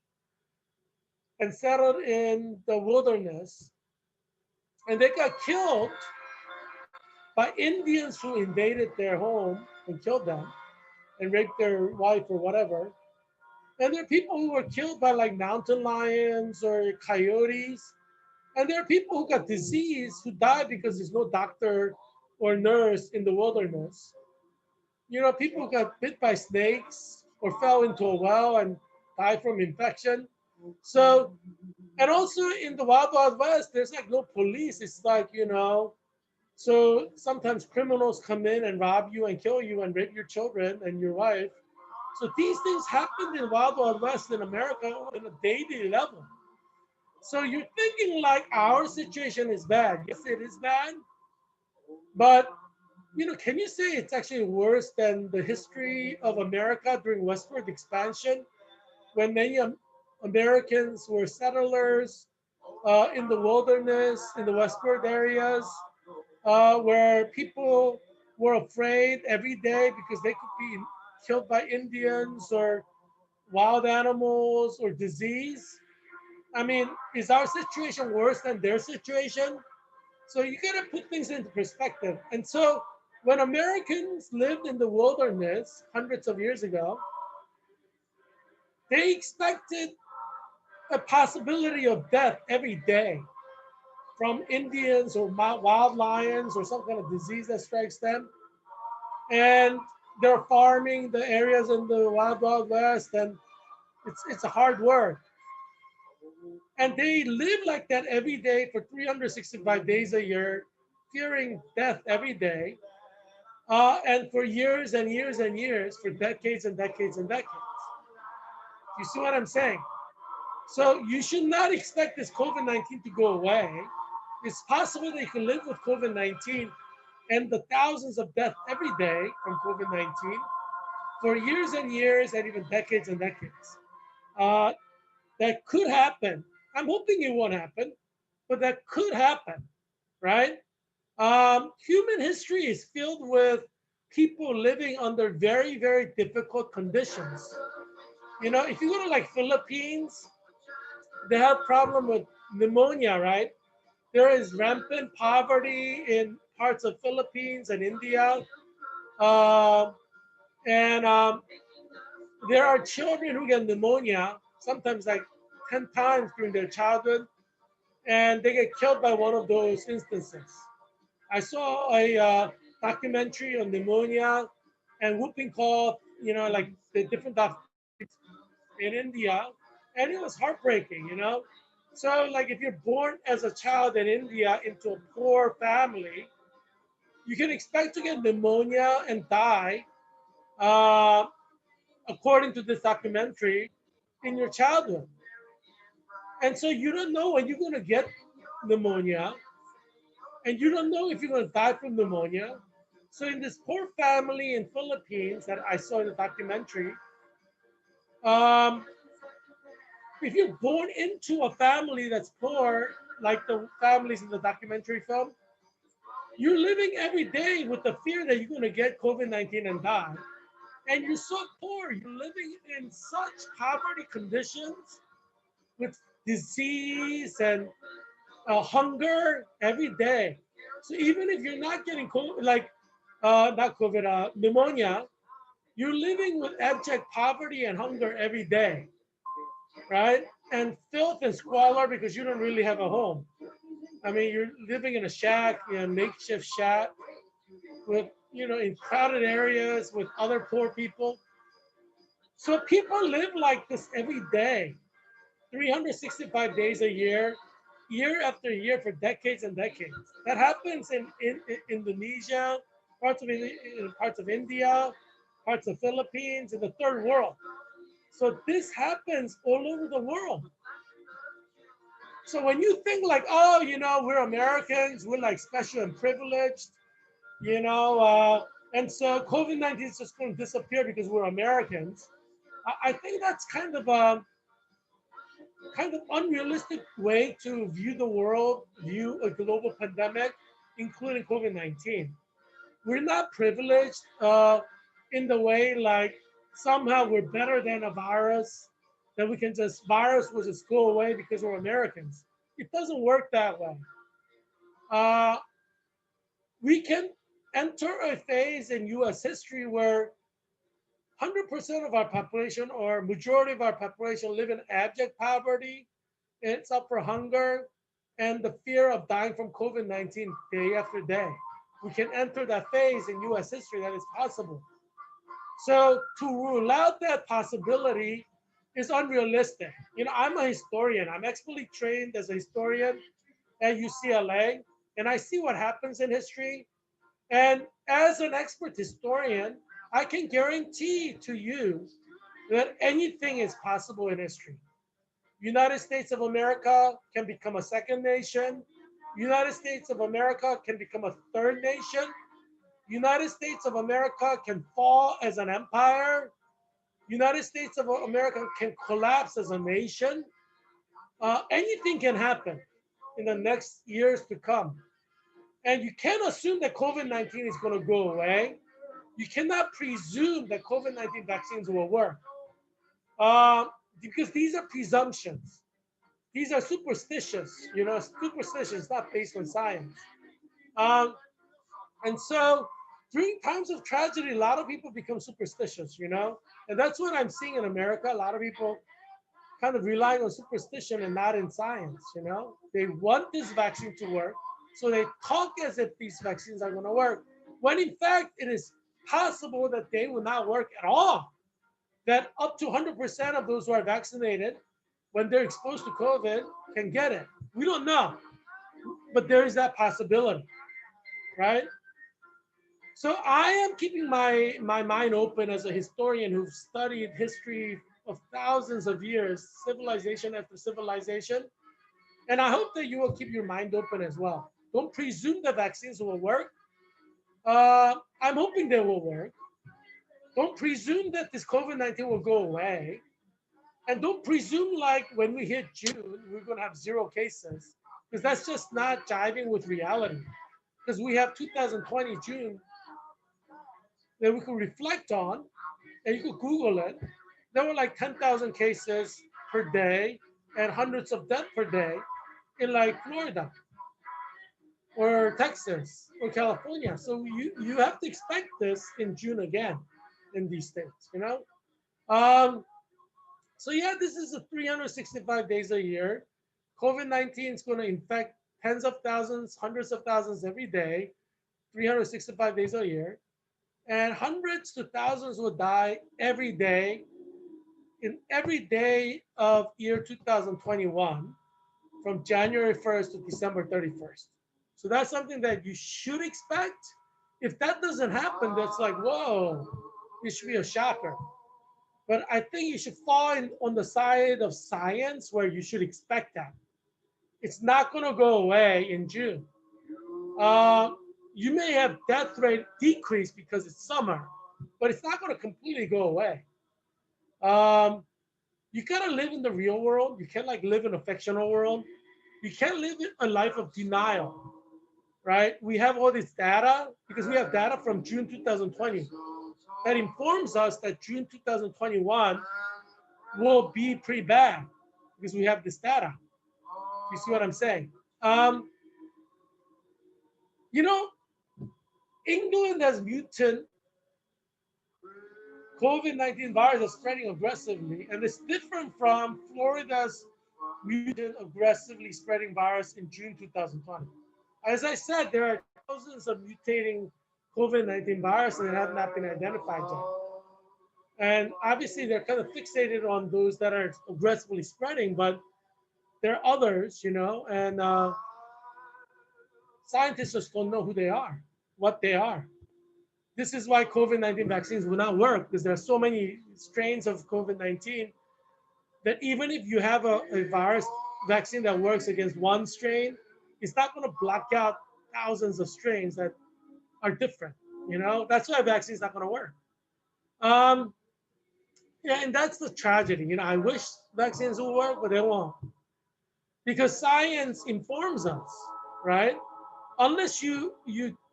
and settled in the wilderness, and they got killed by Indians who invaded their home and killed them and raped their wife or whatever. And there are people who were killed by like mountain lions or coyotes. And there are people who got disease who died because there's no doctor or nurse in the wilderness. People who got bit by snakes or fell into a well and died from infection. So, and also in the Wild Wild West, there's like no police. It's like, So sometimes criminals come in and rob you and kill you and rape your children and your wife. So these things happened in Wild Wild West in America on a daily level. So you're thinking like our situation is bad. Yes, it is bad, but can you say it's actually worse than the history of America during westward expansion, when many Americans were settlers in the wilderness, in the westward areas, where people were afraid every day because they could be killed by Indians or wild animals or disease? I mean, is our situation worse than their situation? So you got to put things into perspective. And so when Americans lived in the wilderness hundreds of years ago, they expected a possibility of death every day from Indians or wild lions or some kind of disease that strikes them. And they're farming the areas in the wild, wild west, and it's a hard work. And they live like that every day for 365 days a year, fearing death every day, and for years and years and years, for decades and decades and decades. You see what I'm saying? So you should not expect this COVID-19 to go away. It's possible that you can live with COVID-19 and the thousands of deaths every day from COVID-19 for years and years and even decades and decades. Uh, that could happen. I'm hoping it won't happen, but that could happen, right? Human history is filled with people living under very, very difficult conditions. If you go to like Philippines, they have problem with pneumonia, right? There is rampant poverty in parts of Philippines and India. Uh, and there are children who get pneumonia, sometimes like 10 times during their childhood, and they get killed by one of those instances. I saw a documentary on pneumonia and whooping cough, like the different in India, and it was heartbreaking. So, like, if you're born as a child in India into a poor family, you can expect to get pneumonia and die, uh, according to this documentary, in your childhood. And so you don't know when you're going to get pneumonia, and you don't know if you're going to die from pneumonia. So in this poor family in Philippines that I saw in the documentary, um, if you're born into a family that's poor, like the families in the documentary film, you're living every day with the fear that you're going to get COVID-19 and die. And you're so poor, you're living in such poverty conditions with disease and hunger every day. So even if you're not getting COVID, like not COVID, pneumonia, you're living with abject poverty and hunger every day, right? And filth and squalor because you don't really have a home. I mean, you're living in a shack, makeshift shack with, in crowded areas with other poor people. So people live like this every day, 365 days a year after year for decades and decades. That happens in Indonesia, parts of India, parts of Philippines, in the third world. So this happens all over the world. So when you think like, oh, we're Americans, we're like special and privileged, and so COVID-19 is just going to disappear because we're Americans. I think that's kind of unrealistic way to view the world, view a global pandemic, including COVID-19. We're not privileged in the way like somehow we're better than a virus, that virus will just go away because we're Americans. It doesn't work that way. Uh, we can enter a phase in US history where 100% of our population or majority of our population live in abject poverty and suffer hunger and the fear of dying from COVID-19 day after day. We can enter that phase in US history. That is possible. So to rule out that possibility is unrealistic. I'm a historian. I'm expertly trained as a historian at UCLA, and I see what happens in history. And as an expert historian, I can guarantee to you that anything is possible in history. United States of America can become a second nation. United States of America can become a third nation. United States of America can fall as an empire. United States of America can collapse as a nation. Anything can happen in the next years to come. And you can't assume that COVID-19 is going to go away. You cannot presume that COVID-19 vaccines will work, uh, because these are presumptions. These are superstitious, superstitions not based on science. Um, and so during times of tragedy, a lot of people become superstitious, and that's what I'm seeing in America. A lot of people kind of relying on superstition and not in science. They want this vaccine to work, so they talk as if these vaccines are going to work, when in fact it is possible that they will not work at all. That up to 100% of those who are vaccinated, when they're exposed to COVID, can get it. We don't know, but there is that possibility, right? So I am keeping my mind open as a historian who's studied history of thousands of years, civilization after civilization. And I hope that you will keep your mind open as well. Don't presume the vaccines will work. I'm hoping they will work. Don't presume that this COVID-19 will go away. And don't presume like when we hit June, we're going to have 0 cases, because that's just not jiving with reality. Because we have 2020 June that we could reflect on, and you could Google it. There were like 10,000 cases per day and hundreds of deaths per day in like Florida or Texas or California. So you have to expect this in June again in these states. Um, so yeah, this is a 365 days a year. COVID-19 is going to infect tens of thousands, hundreds of thousands every day, 365 days a year. And hundreds to thousands will die every day in every day of year 2021, from January 1st to December 31st. So that's something that you should expect. If that doesn't happen, that's like, whoa, it should be a shocker. But I think you should fall on the side of science where you should expect that. It's not going to go away in June. Uh, you may have death rate decrease because it's summer, but it's not going to completely go away. Um, you gotta live in the real world. You can't like live in a fictional world. You can't live a life of denial, right? We have all this data because we have data from June 2020 that informs us that June 2021 will be pretty bad because we have this data. You see what I'm saying? Um, you know, England has mutant COVID-19 virus is spreading aggressively, and it's different from Florida's mutant aggressively spreading virus in June 2020. As I said, there are thousands of mutating COVID-19 viruses that have not been identified yet. And obviously, they're kind of fixated on those that are aggressively spreading, but there are others, and scientists just don't know who they are, what they are. This is why COVID-19 vaccines will not work, because there are so many strains of COVID-19 that even if you have a virus vaccine that works against one strain, it's not going to block out thousands of strains that are different. That's why vaccine is not going to work. Um, yeah, and that's the tragedy. I wish vaccines will work, but they won't, because science informs us, right? Unless you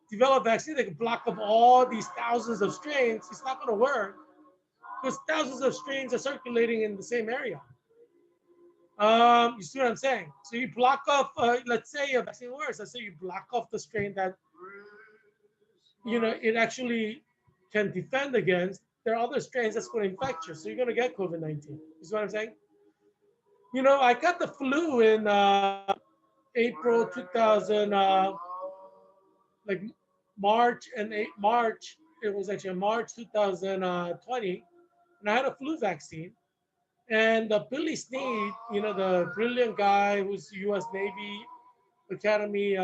develop a vaccine that can block up all these thousands of strains, it's not going to work because thousands of strains are circulating in the same area. You see what I'm saying? So you block off, let's say a vaccine works. Let's say you block off the strain that it actually can defend against. There are other strains that's going to infect you, so you're going to get COVID-19. You see what I'm saying? I got the flu in April 2000, like March. It was actually March 2020, and I had a flu vaccine. And Billy Sneed, the brilliant guy who's U.S. Navy Academy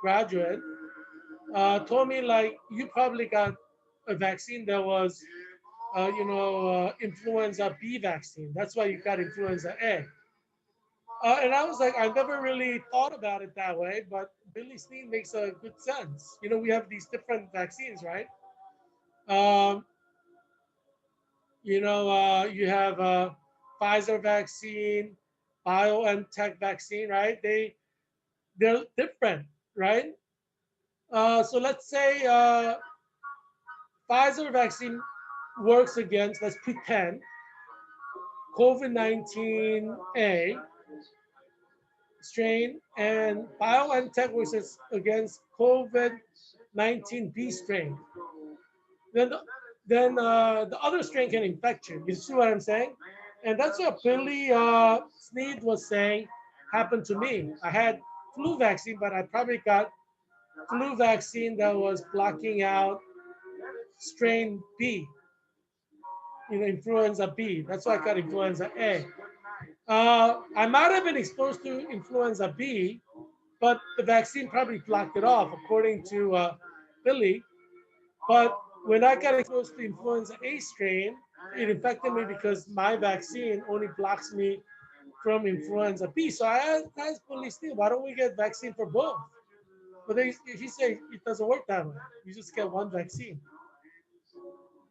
graduate, told me like you probably got a vaccine that was, influenza B vaccine. That's why you got influenza A. And I was like, I never really thought about it that way, but Billy Sneed makes a good sense. We have these different vaccines, right? Um, you have Pfizer vaccine, BioNTech vaccine, right? They're different, right? So let's say Pfizer vaccine works against, let's pretend, COVID-19 A strain, and BioNTech works against COVID-19 B strain. Then, the other strain can infect you. You see what I'm saying? And that's what Billy Sneed was saying happened to me. I had flu vaccine, but I probably got flu vaccine that was blocking out strain B, influenza B. That's why I got influenza A. I might have been exposed to influenza B, but the vaccine probably blocked it off, according to Billy. But when I got exposed to influenza A strain, it infected me because my vaccine only blocks me from influenza B. So I asked Billy Steele, why don't we get vaccine for both? But he said it doesn't work that way. You just get one vaccine.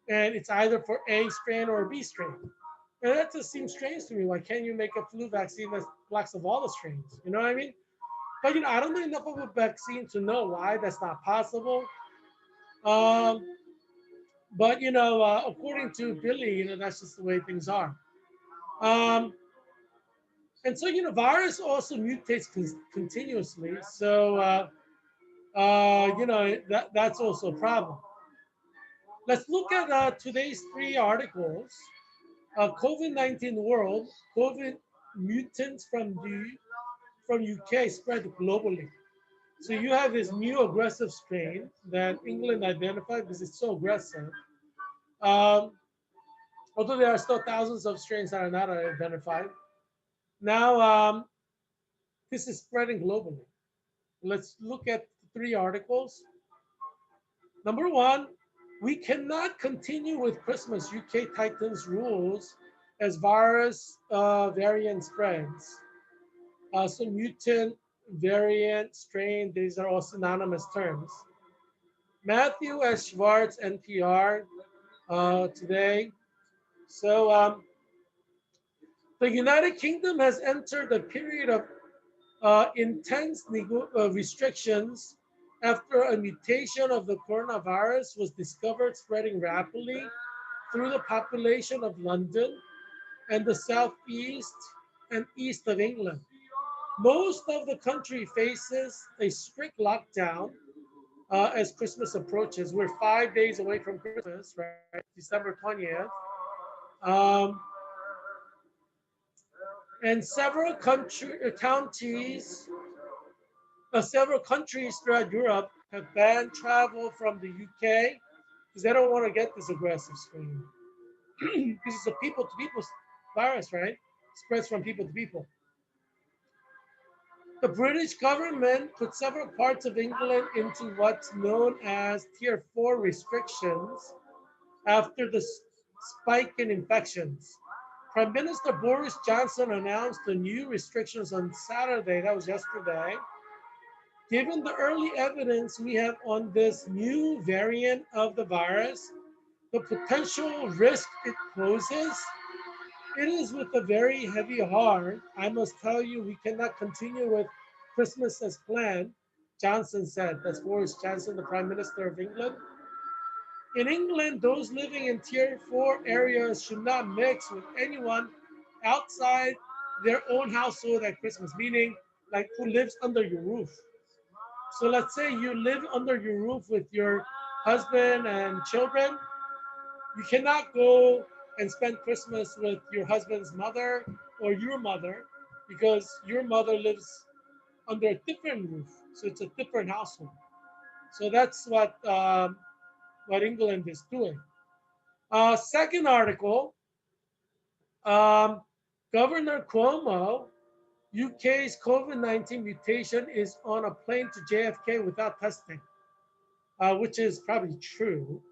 And it's either for A strain or B strain. And that just seems strange to me. Why can't you make a flu vaccine that blocks of all the strains? You know what I mean? But I don't know enough of a vaccine to know why that's not possible. Um, but according to Billy, that's just the way things are. Um, and so virus also mutates continuously. So that's also a problem. Let's look at today's three articles. COVID-19 world, COVID mutants from UK spread globally. So you have this new aggressive strain that England identified because it's so aggressive. Um, Although there are still thousands of strains that are not identified. Now, this is spreading globally. Let's look at three articles. Number one, we cannot continue with Christmas. UK tightens rules as virus variant spreads. So mutant, variant, strain, these are all synonymous terms. Matthew S. Schwartz, NPR, today. So the United Kingdom has entered a period of intense restrictions after a mutation of the coronavirus was discovered spreading rapidly through the population of London and the southeast and east of England. Most of the country faces a strict lockdown as Christmas approaches. We're 5 days away from Christmas, right? December 20th. Um, and several countries throughout Europe have banned travel from the UK because they don't want to get this aggressive strain. Because it's a people to people virus, right? Spreads from people to people. The British government put several parts of England into what's known as Tier 4 restrictions after the spike in infections. Prime Minister Boris Johnson announced the new restrictions on Saturday, that was yesterday. Given the early evidence we have on this new variant of the virus, the potential risk it poses, it is with a very heavy heart. I must tell you, we cannot continue with Christmas as planned, Johnson said. That's Boris Johnson, the Prime Minister of England. In England, those living in Tier 4 areas should not mix with anyone outside their own household at Christmas, meaning like who lives under your roof. So let's say you live under your roof with your husband and children. You cannot go and spend Christmas with your husband's mother or your mother because your mother lives under a different roof. So it's a different household. So that's what England is doing. Second article, Governor Cuomo UK's COVID-19 mutation is on a plane to JFK without testing, which is probably true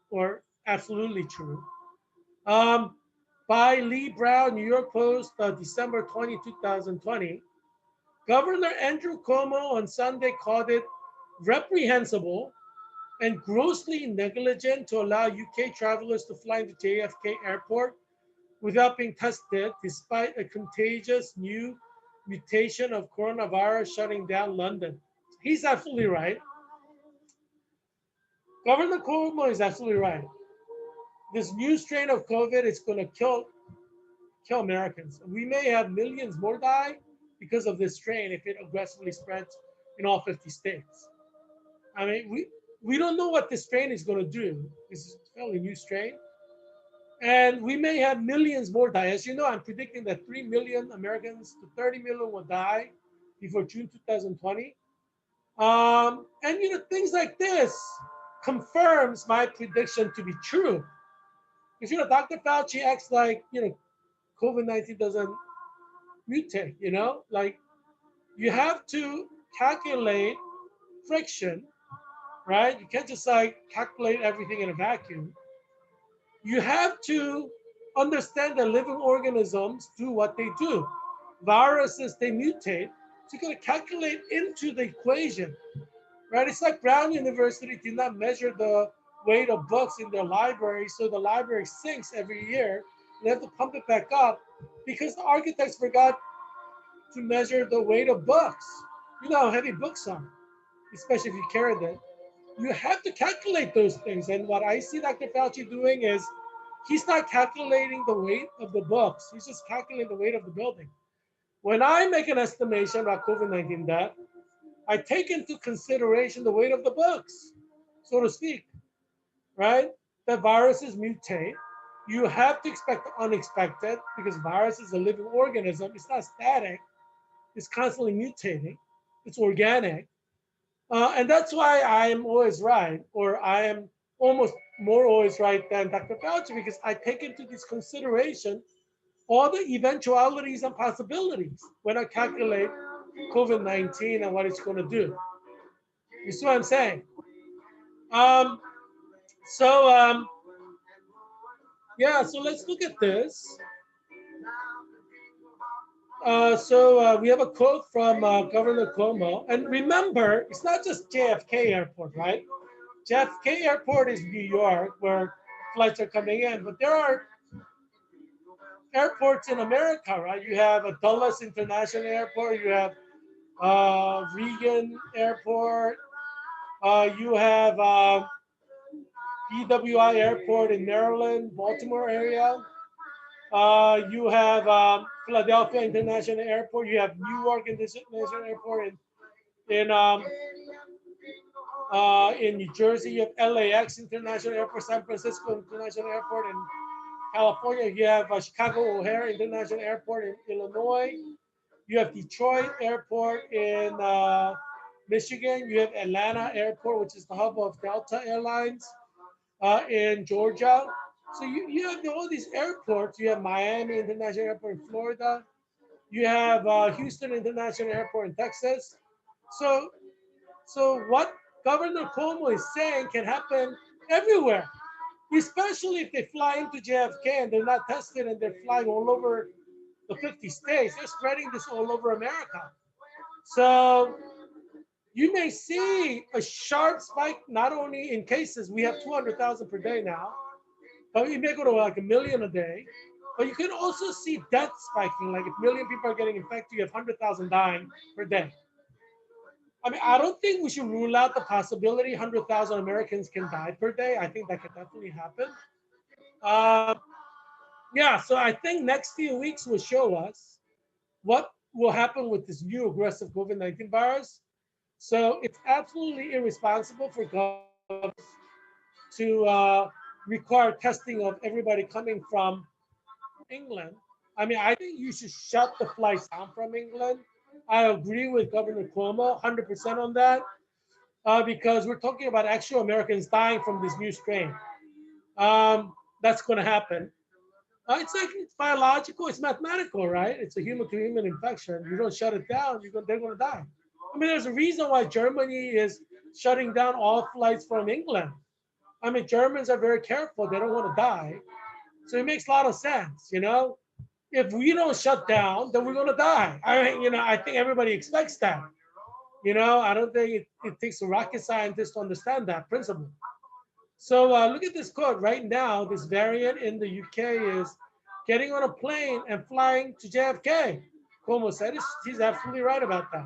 or absolutely true. Um, by Lee Brown, New York Post, December 2020. Governor Andrew Cuomo on Sunday called it reprehensible and grossly negligent to allow UK travelers to fly into JFK Airport without being tested, despite a contagious new mutation of coronavirus shutting down London. He's absolutely right. Governor Cuomo is absolutely right. This new strain of COVID is going to kill Americans. We may have millions more die because of this strain if it aggressively spreads in all 50 states. I mean, we don't know what this strain is going to do. This is a fairly new strain. And we may have millions more die. As you know, I'm predicting that 3 million Americans to 30 million will die before June 2020. And things like this confirms my prediction to be true. Because Dr. Fauci acts like COVID-19 doesn't mutate. Like you have to calculate friction, right? You can't just like calculate everything in a vacuum. You have to understand that living organisms do what they do. Viruses, they mutate. So you got to calculate into the equation, right? It's like Brown University did not measure the weight of books in their library, so the library sinks every year. They have to pump it back up because the architects forgot to measure the weight of books. You know how heavy books are, especially if you carry them. You have to calculate those things. And what I see Dr. Fauci doing is he's not calculating the weight of the books. He's just calculating the weight of the building. When I make an estimation about COVID-19 death, I take into consideration the weight of the books, so to speak, right? That viruses mutate. You have to expect the unexpected because virus is a living organism. It's not static. It's constantly mutating. It's organic. And that's why I'm always right, or I am almost more always right than Dr. Fauci, because I take into this consideration all the eventualities and possibilities when I calculate COVID-19 and what it's going to do. You see what I'm saying? Um, so yeah, so let's look at this. We have a quote from Governor Cuomo. And remember, it's not just JFK Airport, right? JFK Airport is New York, where flights are coming in, but there are airports in America, right? You have a Dulles International Airport, you have Reagan Airport, you have BWI Airport in Maryland, Baltimore area. You have Philadelphia International Airport. You have Newark International Airport in New Jersey. You have LAX International Airport, San Francisco International Airport in California. You have Chicago O'Hare International Airport in Illinois. You have Detroit Airport in Michigan. You have Atlanta Airport, which is the hub of Delta Airlines in Georgia. So you have all these airports. You have Miami International Airport in Florida. You have Houston International Airport in Texas. So what Governor Cuomo is saying can happen everywhere, especially if they fly into JFK and they're not tested and they're flying all over the 50 states. They're spreading this all over America. So you may see a sharp spike, not only in cases, we have 200,000 per day now, but you may go to like 1 million a day. But you can also see death spiking. Like if 1 million people are getting infected, you have 100,000 dying per day. I mean, I don't think we should rule out the possibility 100,000 Americans can die per day. I think that could definitely happen. Yeah, so I think next few weeks will show us what will happen with this new aggressive COVID-19 virus. So it's absolutely irresponsible for governments to require testing of everybody coming from England. I mean, I think you should shut the flights down from England. I agree with Governor Cuomo 100% on that because we're talking about actual Americans dying from this new strain. That's going to happen. It's biological, it's mathematical, right? It's a human to human infection. You don't shut it down, they're going to die. I mean, there's a reason why Germany is shutting down all flights from England. I mean, Germans are very careful. They don't want to die. So it makes a lot of sense, you know? If we don't shut down, then we're going to die. I mean, I think everybody expects that. I don't think it takes a rocket scientist to understand that principle. So look at this quote right now. This variant in the UK is getting on a plane and flying to JFK. Cuomo said he's absolutely right about that.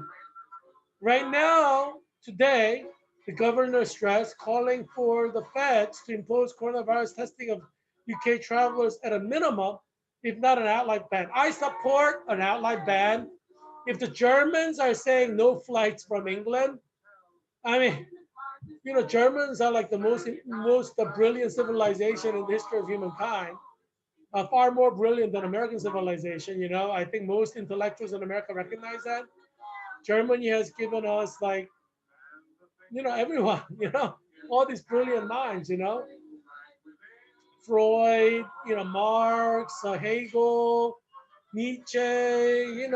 Right now, today, the governor stressed calling for the feds to impose coronavirus testing of UK travelers at a minimum, if not an outright ban. I support an outright ban. If the Germans are saying no flights from England, I mean, Germans are like the most brilliant civilization in the history of humankind. Far more brilliant than American civilization. I think most intellectuals in America recognize that. Germany has given us like, everyone, all these brilliant minds, Freud, Marx, Hegel, Nietzsche, I mean,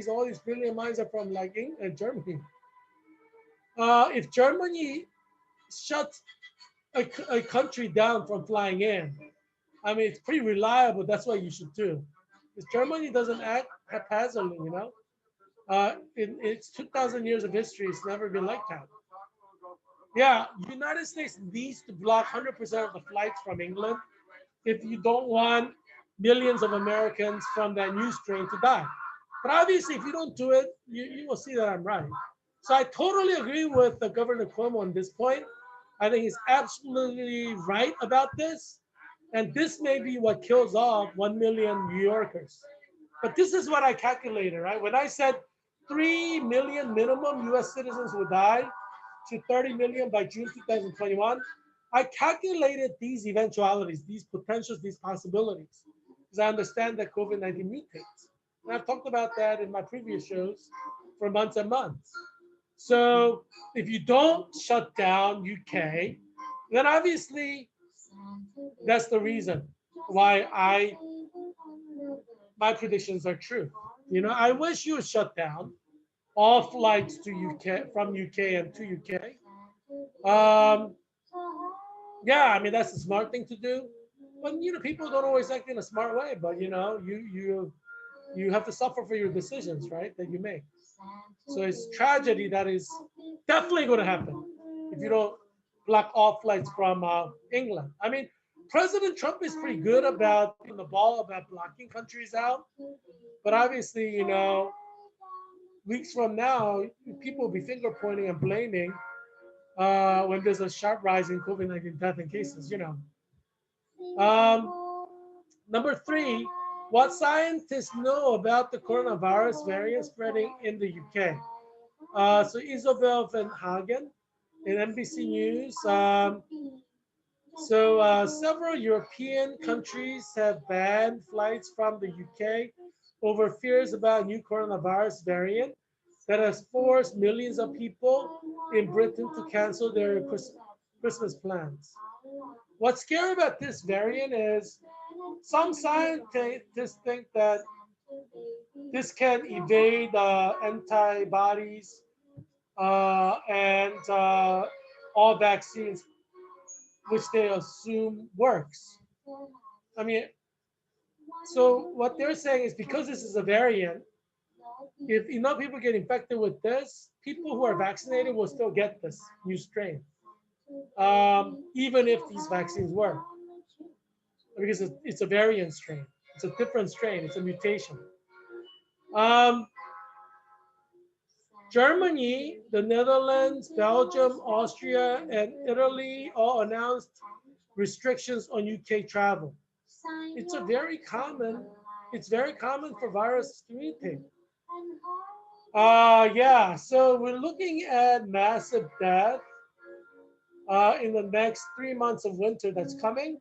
all these brilliant minds are from like Germany. If Germany shuts a country down from flying in, I mean, it's pretty reliable. That's what you should do. Because Germany doesn't act haphazardly, in its 2,000 years of history, it's never been like that. Yeah, United States needs to block 100% of the flights from England if you don't want millions of Americans from that new strain to die. But obviously, if you don't do it, you will see that I'm right. So I totally agree with the Governor Cuomo on this point. I think he's absolutely right about this. And this may be what kills off 1 million New Yorkers. But this is what I calculated, right? When I said 3 million minimum US citizens will die to 30 million by June 2021, I calculated these eventualities, these potentials, these possibilities, because I understand that COVID-19 mutates. And I've talked about that in my previous shows for months and months. So if you don't shut down UK, then obviously that's the reason why my predictions are true. I wish you would shut down all flights to UK from UK and to UK. Um, yeah, I mean that's a smart thing to do, but people don't always act in a smart way. But you have to suffer for your decisions, right? That you make. So it's tragedy that is definitely going to happen if you don't block all flights from England. I mean, President Trump is pretty good about dropping the ball about blocking countries out, but obviously, weeks from now, people will be finger pointing and blaming when there's a sharp rise in COVID-19 death and cases. Um, Number three, what scientists know about the coronavirus variant spreading in the UK? So Isabel Van Hagen in NBC News. Several European countries have banned flights from the UK over fears about new coronavirus variant that has forced millions of people in Britain to cancel their Christmas plans. What's scary about this variant is some scientists think that this can evade antibodies and all vaccines, which they assume works. I mean, so what they're saying is because this is a variant, if enough people get infected with this, people who are vaccinated will still get this new strain, even if these vaccines work, because it's a variant strain. It's a different strain. It's a mutation. Um, Germany, the Netherlands, Belgium, Austria, and Italy all announced restrictions on UK travel. It's a very common, it's very common for viruses to mutate. Yeah, so we're looking at massive death in the next 3 months of winter that's coming.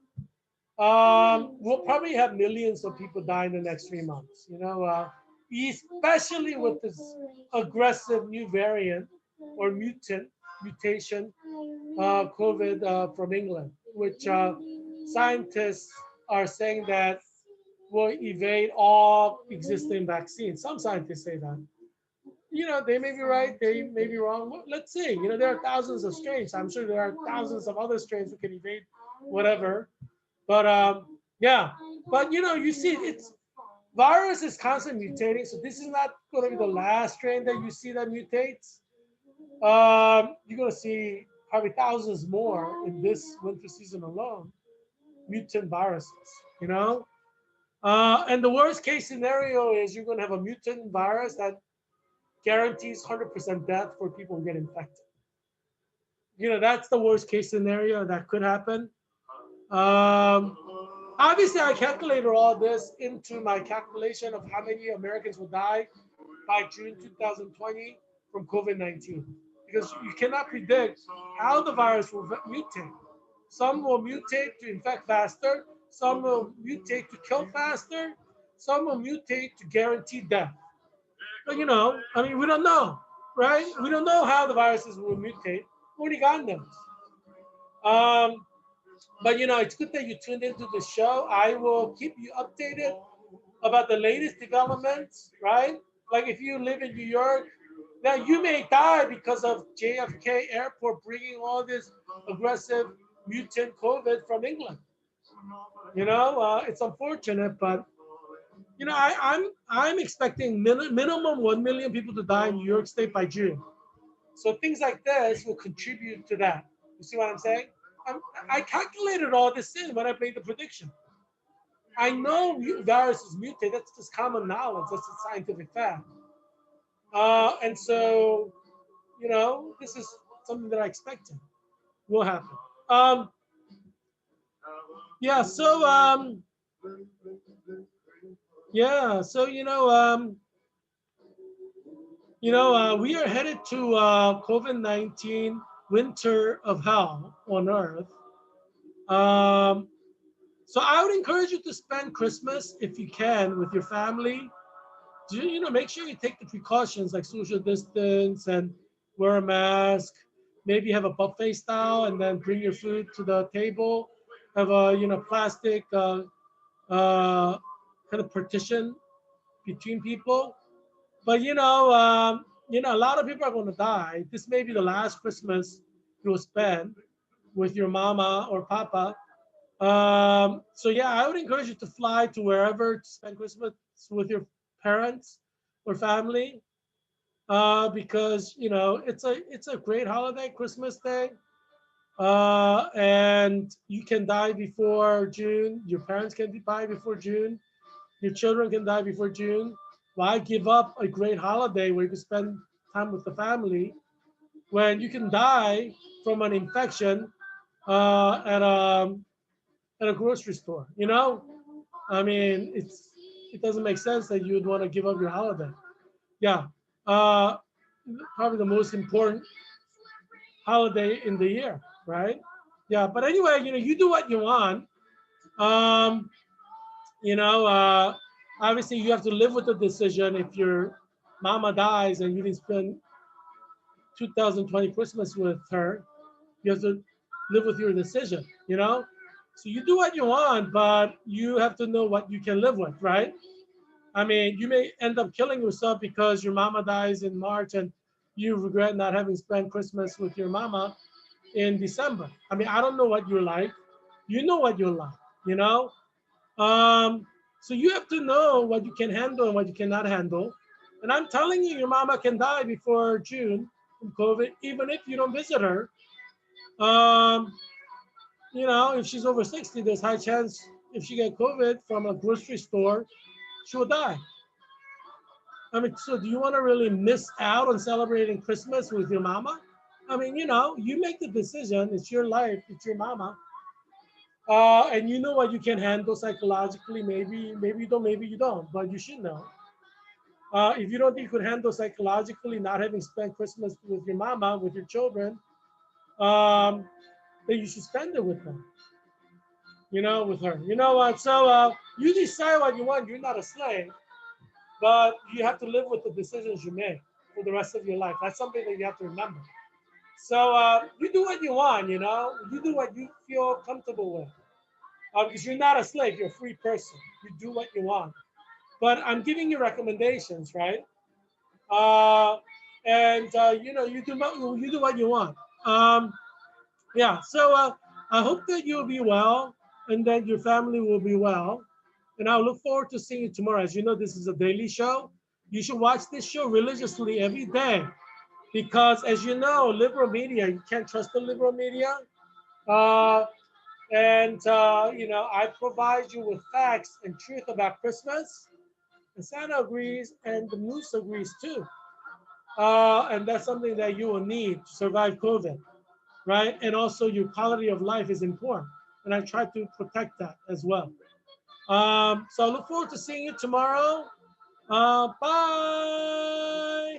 We'll probably have millions of people die in the next 3 months, especially with this aggressive new variant or mutation COVID from England, which scientists are saying that will evade all existing vaccines. Some scientists say that. They may be right, they may be wrong. Well, let's see. There are thousands of strains. I'm sure there are thousands of other strains that can evade whatever. But yeah, but you see, it's virus is constantly mutating. So this is not going to be the last strain that you see that mutates. You're going to see probably thousands more in this winter season alone, mutant viruses. You know, and the worst case scenario is you're going to have a mutant virus that guarantees 100% death for people who get infected. That's the worst case scenario that could happen. Um, Obviously, I calculated all this into my calculation of how many Americans will die by June 2020 from COVID-19, because you cannot predict how the virus will mutate. Some will mutate to infect faster, some will mutate to kill faster, some will mutate to guarantee death. But I mean, we don't know, right? We don't know how the viruses will mutate. Only God knows. Um, but it's good that you tuned into the show. I will keep you updated about the latest developments, right? Like if you live in New York, now you may die because of JFK Airport bringing all this aggressive mutant COVID from England. It's unfortunate, but I'm expecting minimum 1 million people to die in New York State by June. So things like this will contribute to that. You see what I'm saying? I calculated all this in when I made the prediction. I know viruses mutate. That's just common knowledge. That's a scientific fact. And so, this is something that I expected will happen. Um, yeah. So, yeah. So, we are headed to COVID-19 winter of hell on Earth. Um, so I would encourage you to spend Christmas if you can with your family. Make sure you take the precautions like social distance and wear a mask. Maybe have a buffet style and then bring your food to the table. Have a plastic kind of partition between people. But a lot of people are going to die. This may be the last Christmas you'll spend with your mama or papa. So yeah, I would encourage you to fly to wherever to spend Christmas with your parents or family, because it's a great holiday, Christmas Day, and you can die before June. Your parents can die before June. Your children can die before June. Why give up a great holiday where you can spend time with the family when you can die from an infection uh, at a at a grocery store? I mean, it doesn't make sense that you would want to give up your holiday. Yeah, uh, probably the most important holiday in the year, right? Yeah, but anyway, you do what you want. Um, you know, uh, Obviously you have to live with the decision if your mama dies and you didn't spend 2020 Christmas with her. You have to live with your decision. So you do what you want, but you have to know what you can live with, right? I mean, you may end up killing yourself because your mama dies in March and you regret not having spent Christmas with your mama in December. I mean, I don't know what you're like. You know what you're like, you know? Um, so you have to know what you can handle and what you cannot handle. And I'm telling you, your mama can die before June from COVID, even if you don't visit her. Um, if she's over 60, there's high chance if she get COVID from a grocery store, she will die. I mean, so do you want to really miss out on celebrating Christmas with your mama? I mean, you make the decision. It's your life. It's your mama. And you know what you can handle psychologically. Maybe you don't. Maybe you don't. But you should know. If you don't think you could handle psychologically not having spent Christmas with your mama, with your children, um, then you should spend it with them. With her. You know what? So you decide what you want. You're not a slave, but you have to live with the decisions you make for the rest of your life. That's something that you have to remember. So you do what you want. You do what you feel comfortable with. because you're not a slave, you're a free person. You do what you want. But I'm giving you recommendations, right? Uh, and you know, you do what you want. Yeah. So I hope that you'll be well, and that your family will be well. And I look forward to seeing you tomorrow. As you know, this is a daily show. You should watch this show religiously every day because, as you know, liberal media, you can't trust the liberal media. Uh, and you know, I provide you with facts and truth about Christmas. And Santa agrees, and the moose agrees too. And that's something that you will need to survive COVID, right? And also, your quality of life is important, and I try to protect that as well. So I look forward to seeing you tomorrow. Bye.